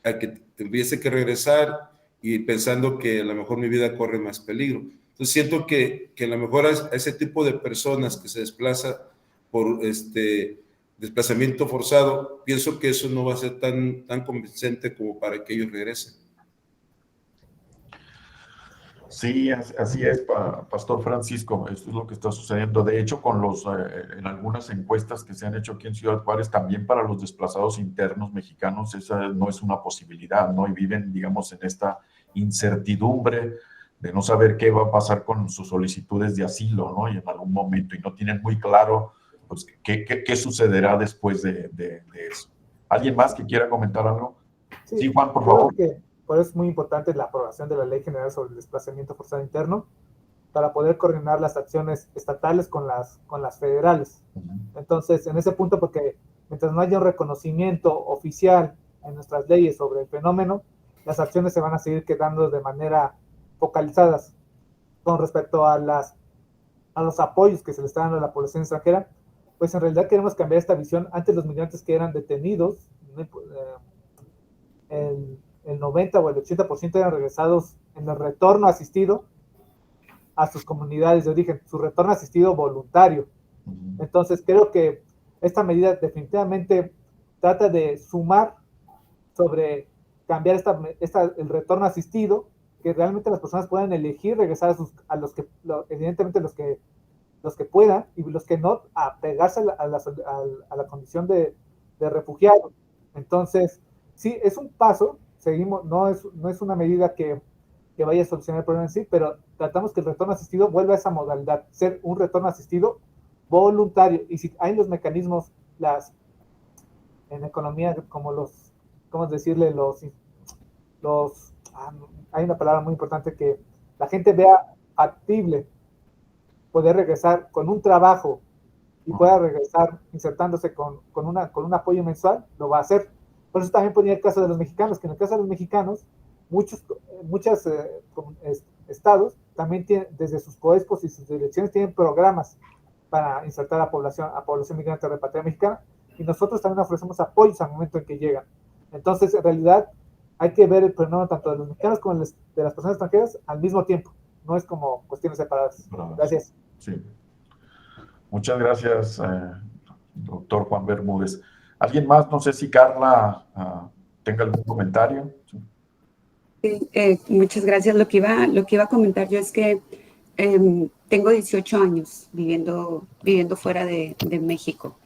a que tuviese que regresar y pensando que a lo mejor mi vida corre más peligro. Entonces siento que a lo mejor a ese tipo de personas que se desplazan por desplazamiento forzado, pienso que eso no va a ser tan convincente como para que ellos regresen. Sí, así es, Pastor Francisco, esto es lo que está sucediendo. De hecho, en algunas encuestas que se han hecho aquí en Ciudad Juárez, también para los desplazados internos mexicanos, esa no es una posibilidad, ¿no? Y viven, digamos, en esta incertidumbre de no saber qué va a pasar con sus solicitudes de asilo, ¿no? Y en algún momento, y no tienen muy claro, pues, qué sucederá después de eso. ¿Alguien más que quiera comentar algo? Sí, Juan, por favor. Por eso es muy importante la aprobación de la Ley General sobre el Desplazamiento Forzado Interno para poder coordinar las acciones estatales con las federales. Entonces, en ese punto, porque mientras no haya un reconocimiento oficial en nuestras leyes sobre el fenómeno, las acciones se van a seguir quedando de manera focalizadas con respecto a los apoyos que se le está dando a la población extranjera. Pues en realidad queremos cambiar esta visión. Antes los migrantes que eran detenidos, el 90 o el 80% eran regresados en el retorno asistido a sus comunidades de origen, su retorno asistido voluntario. Entonces creo que esta medida definitivamente trata de sumar sobre cambiar el retorno asistido, que realmente las personas puedan elegir regresar a los que, evidentemente los que puedan, y los que no, apegarse a la condición de refugiado. Entonces, sí, es un paso, seguimos, no es una medida que vaya a solucionar el problema en sí, pero tratamos que el retorno asistido vuelva a esa modalidad, ser un retorno asistido voluntario. Y si hay los mecanismos, en economía, como ¿cómo decirle? Hay una palabra muy importante, que la gente vea factible poder regresar con un trabajo y pueda regresar insertándose con un apoyo mensual, lo va a hacer. Por eso también ponía el caso de los mexicanos, que en el caso de los mexicanos, muchos estados también tienen, desde sus COESPOS y sus direcciones, tienen programas para insertar a población migrante repatriada mexicana, y nosotros también ofrecemos apoyos al momento en que llegan. Entonces, en realidad, hay que ver el fenómeno tanto de los mexicanos como de las personas extranjeras al mismo tiempo. No es como cuestiones separadas. Gracias. Sí. Muchas gracias, doctor Juan Bermúdez. ¿Alguien más? No sé si Carla tenga algún comentario. Sí, muchas gracias. Lo que iba a comentar yo es que tengo 18 años viviendo fuera de México,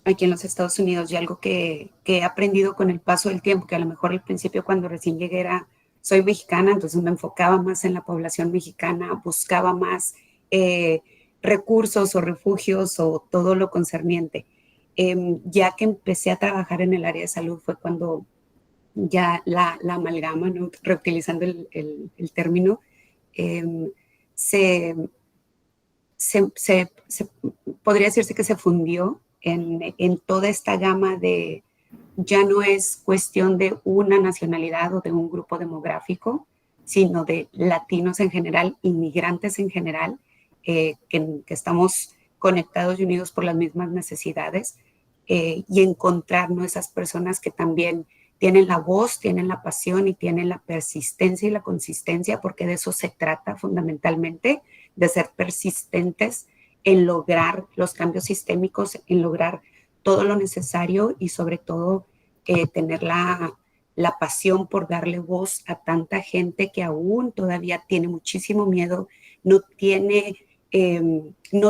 aquí en los Estados Unidos, y algo que he aprendido con el paso del tiempo, que a lo mejor al principio cuando recién llegué soy mexicana, entonces me enfocaba más en la población mexicana, buscaba más recursos o refugios o todo lo concerniente. Ya que empecé a trabajar en el área de salud fue cuando ya la amalgama, ¿no? Reutilizando el término, podría decirse que se fundió en toda esta gama de, ya no es cuestión de una nacionalidad o de un grupo demográfico, sino de latinos en general, inmigrantes en general, que estamos conectados y unidos por las mismas necesidades, y encontrar, ¿no?, esas personas que también tienen la voz, tienen la pasión y tienen la persistencia y la consistencia, porque de eso se trata fundamentalmente, de ser persistentes en lograr los cambios sistémicos, en lograr todo lo necesario y sobre todo tener la pasión por darle voz a tanta gente que aún todavía tiene muchísimo miedo, no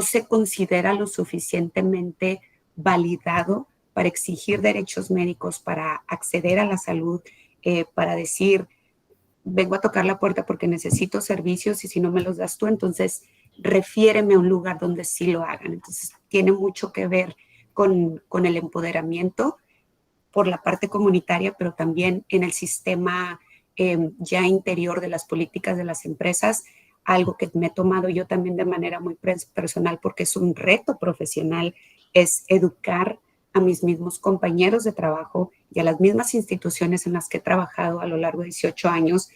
se considera lo suficientemente validado para exigir derechos médicos, para acceder a la salud, para decir, vengo a tocar la puerta porque necesito servicios y si no me los das tú, entonces refiéreme a un lugar donde sí lo hagan. Entonces tiene mucho que ver con el empoderamiento por la parte comunitaria, pero también en el sistema ya interior de las políticas de las empresas, algo que me he tomado yo también de manera muy personal porque es un reto profesional, es educar a mis mismos compañeros de trabajo y a las mismas instituciones en las que he trabajado a lo largo de 18 años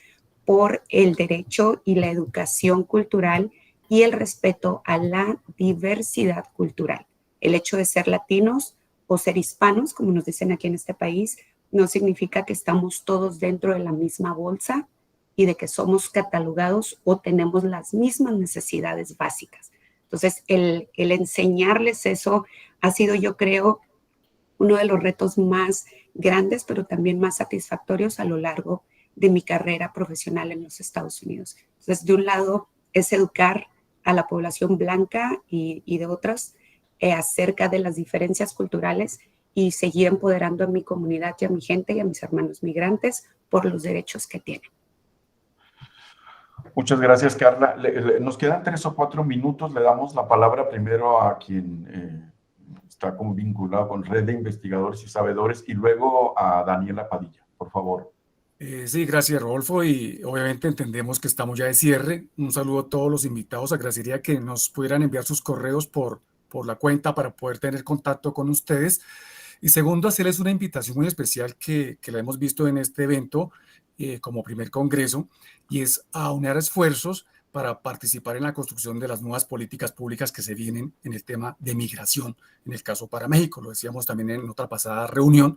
por el derecho y la educación cultural y el respeto a la diversidad cultural. El hecho de ser latinos o ser hispanos, como nos dicen aquí en este país, no significa que estamos todos dentro de la misma bolsa y de que somos catalogados o tenemos las mismas necesidades básicas. Entonces, el enseñarles eso ha sido, yo creo, uno de los retos más grandes, pero también más satisfactorios a lo largo de mi carrera profesional en los Estados Unidos. Entonces, de un lado, es educar a la población blanca y de otras acerca de las diferencias culturales y seguir empoderando a mi comunidad y a mi gente y a mis hermanos migrantes por los derechos que tienen. Muchas gracias, Carla. Nos quedan 3 o 4 minutos. Le damos la palabra primero a quien está vinculado con Red de Investigadores y Sabedores y luego a Daniela Padilla, por favor. Sí, gracias, Rodolfo, y obviamente entendemos que estamos ya de cierre. Un saludo a todos los invitados. Agradecería que nos pudieran enviar sus correos por la cuenta para poder tener contacto con ustedes. Y segundo, hacerles una invitación muy especial que la hemos visto en este evento como primer congreso, y es a unir esfuerzos para participar en la construcción de las nuevas políticas públicas que se vienen en el tema de migración, en el caso para México, lo decíamos también en otra pasada reunión,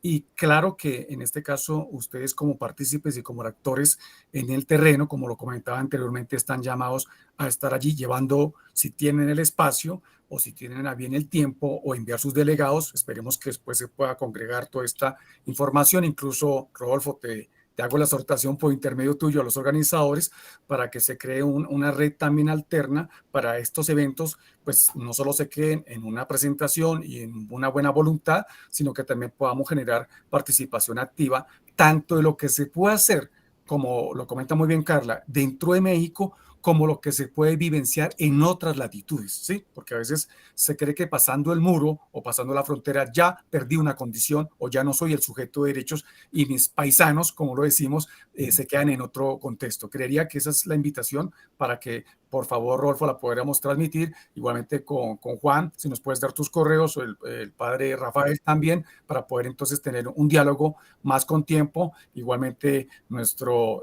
y claro que en este caso ustedes como partícipes y como actores en el terreno, como lo comentaba anteriormente, están llamados a estar allí llevando, si tienen el espacio o si tienen a bien el tiempo o enviar sus delegados, esperemos que después se pueda congregar toda esta información, incluso Rodolfo, te hago la exhortación por intermedio tuyo a los organizadores para que se cree una red también alterna para estos eventos, pues no solo se queden en una presentación y en una buena voluntad, sino que también podamos generar participación activa, tanto de lo que se puede hacer, como lo comenta muy bien Carla, dentro de México, como lo que se puede vivenciar en otras latitudes, ¿sí? Porque a veces se cree que pasando el muro o pasando la frontera ya perdí una condición o ya no soy el sujeto de derechos y mis paisanos, como lo decimos, se quedan en otro contexto. Creería que esa es la invitación para que, por favor, Rodolfo, la podamos transmitir, igualmente con Juan, si nos puedes dar tus correos, o el padre Rafael también, para poder entonces tener un diálogo más con tiempo, igualmente nuestro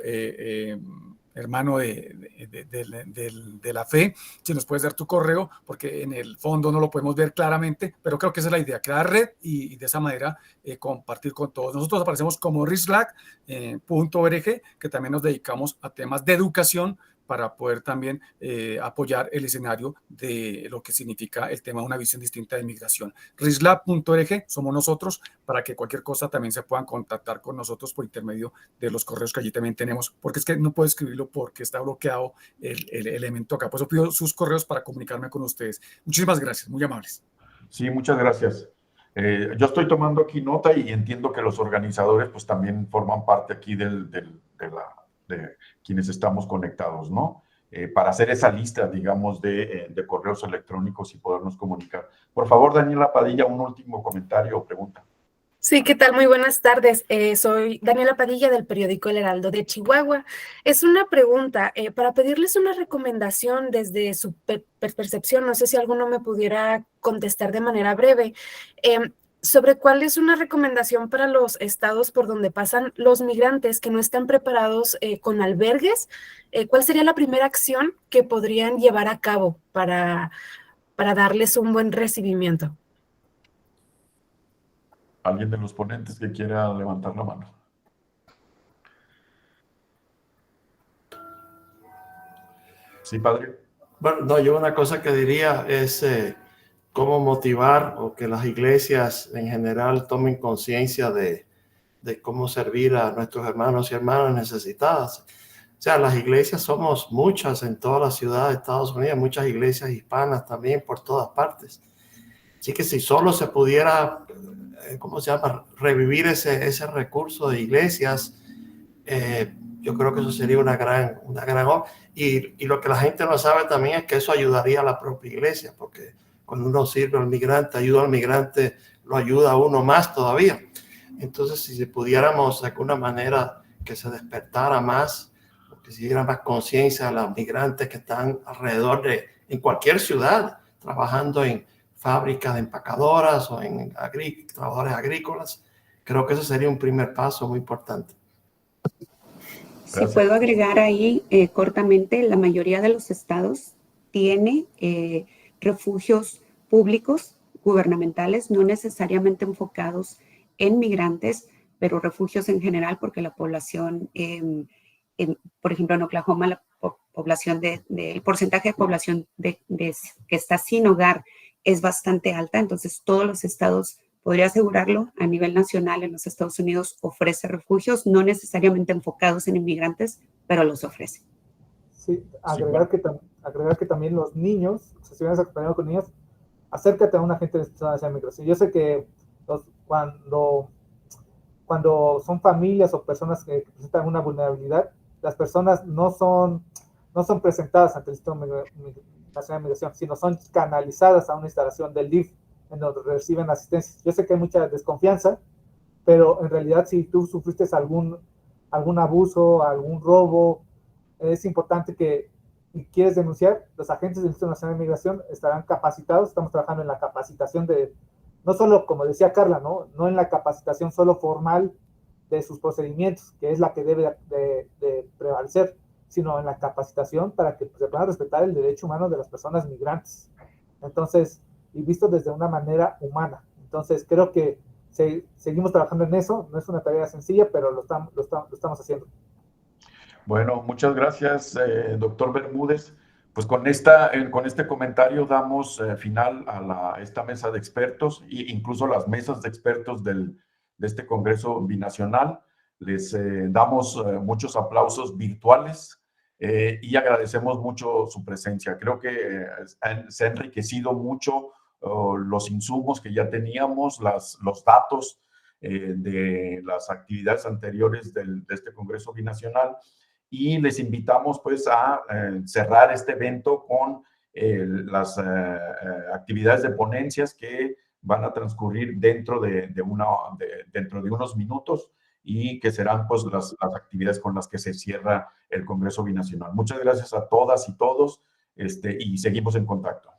hermano de la fe, si nos puedes dar tu correo, porque en el fondo no lo podemos ver claramente, pero creo que esa es la idea, crear red y de esa manera compartir con todos. Nosotros aparecemos como rislac.org, que también nos dedicamos a temas de educación para poder también apoyar el escenario de lo que significa el tema de una visión distinta de migración. rislab.org somos nosotros, para que cualquier cosa también se puedan contactar con nosotros por intermedio de los correos que allí también tenemos, porque es que no puedo escribirlo porque está bloqueado el elemento acá. Por eso pido sus correos para comunicarme con ustedes. Muchísimas gracias, muy amables. Sí, muchas gracias. Yo estoy tomando aquí nota y entiendo que los organizadores pues también forman parte aquí de quienes estamos conectados, ¿no? Para hacer esa lista, digamos, de correos electrónicos y podernos comunicar. Por favor, Daniela Padilla, un último comentario o pregunta. Sí, ¿qué tal? Muy buenas tardes. Soy Daniela Padilla del periódico El Heraldo de Chihuahua. Es una pregunta para pedirles una recomendación desde su percepción. No sé si alguno me pudiera contestar de manera breve. Sobre cuál es una recomendación para los estados por donde pasan los migrantes que no están preparados con albergues. ¿Cuál sería la primera acción que podrían llevar a cabo para darles un buen recibimiento? ¿Alguien de los ponentes que quiera levantar la mano? Sí, padre. Bueno, no, yo una cosa que diría es cómo motivar o que las iglesias en general tomen conciencia de cómo servir a nuestros hermanos y hermanas necesitadas. O sea, las iglesias somos muchas en toda la ciudad de Estados Unidos, muchas iglesias hispanas también por todas partes. Así que si solo se pudiera, ¿cómo se llama?, revivir ese recurso de iglesias, yo creo que eso sería una gran obra. Y lo que la gente no sabe también es que eso ayudaría a la propia iglesia, porque cuando uno sirve al migrante, ayuda al migrante, lo ayuda a uno más todavía. Entonces, si pudiéramos de alguna manera que se despertara más, que se diera más conciencia a los migrantes que están alrededor en cualquier ciudad, trabajando en fábricas de empacadoras o en trabajadores agrícolas, creo que ese sería un primer paso muy importante. Si puedo agregar ahí cortamente, la mayoría de los estados tiene refugios públicos, gubernamentales, no necesariamente enfocados en migrantes, pero refugios en general, porque la población, por ejemplo, en Oklahoma, la población el porcentaje de población que está sin hogar es bastante alta, entonces todos los estados, podría asegurarlo, a nivel nacional en los Estados Unidos ofrece refugios, no necesariamente enfocados en inmigrantes, pero los ofrece. Sí, agregar que también los niños, si estuvieras acompañado con niños, acércate a un agente de migración. Yo sé que cuando son familias o personas que presentan una vulnerabilidad, las personas no son presentadas ante el Sistema Nacional de Migración, sino son canalizadas a una instalación del DIF, en donde reciben asistencia. Yo sé que hay mucha desconfianza, pero en realidad si tú sufriste algún abuso, algún robo, es importante que, y quieres denunciar, los agentes del Instituto Nacional de Migración estarán capacitados. Estamos trabajando en la capacitación no solo, como decía Carla, no en la capacitación solo formal de sus procedimientos, que es la que debe de prevalecer, sino en la capacitación para que se pueda respetar el derecho humano de las personas migrantes. Entonces, y visto desde una manera humana. Entonces, creo que seguimos trabajando en eso. No es una tarea sencilla, pero lo estamos haciendo. Bueno, muchas gracias, doctor Bermúdez. Pues con este comentario damos final a esta mesa de expertos e incluso las mesas de expertos de este Congreso Binacional. Les damos muchos aplausos virtuales y agradecemos mucho su presencia. Creo que se ha enriquecido mucho los insumos que ya teníamos, los datos de las actividades anteriores de este Congreso Binacional, y les invitamos pues a cerrar este evento con las actividades de ponencias que van a transcurrir dentro de unos minutos y que serán pues las actividades con las que se cierra el Congreso Binacional. Muchas gracias a todas y todos y seguimos en contacto.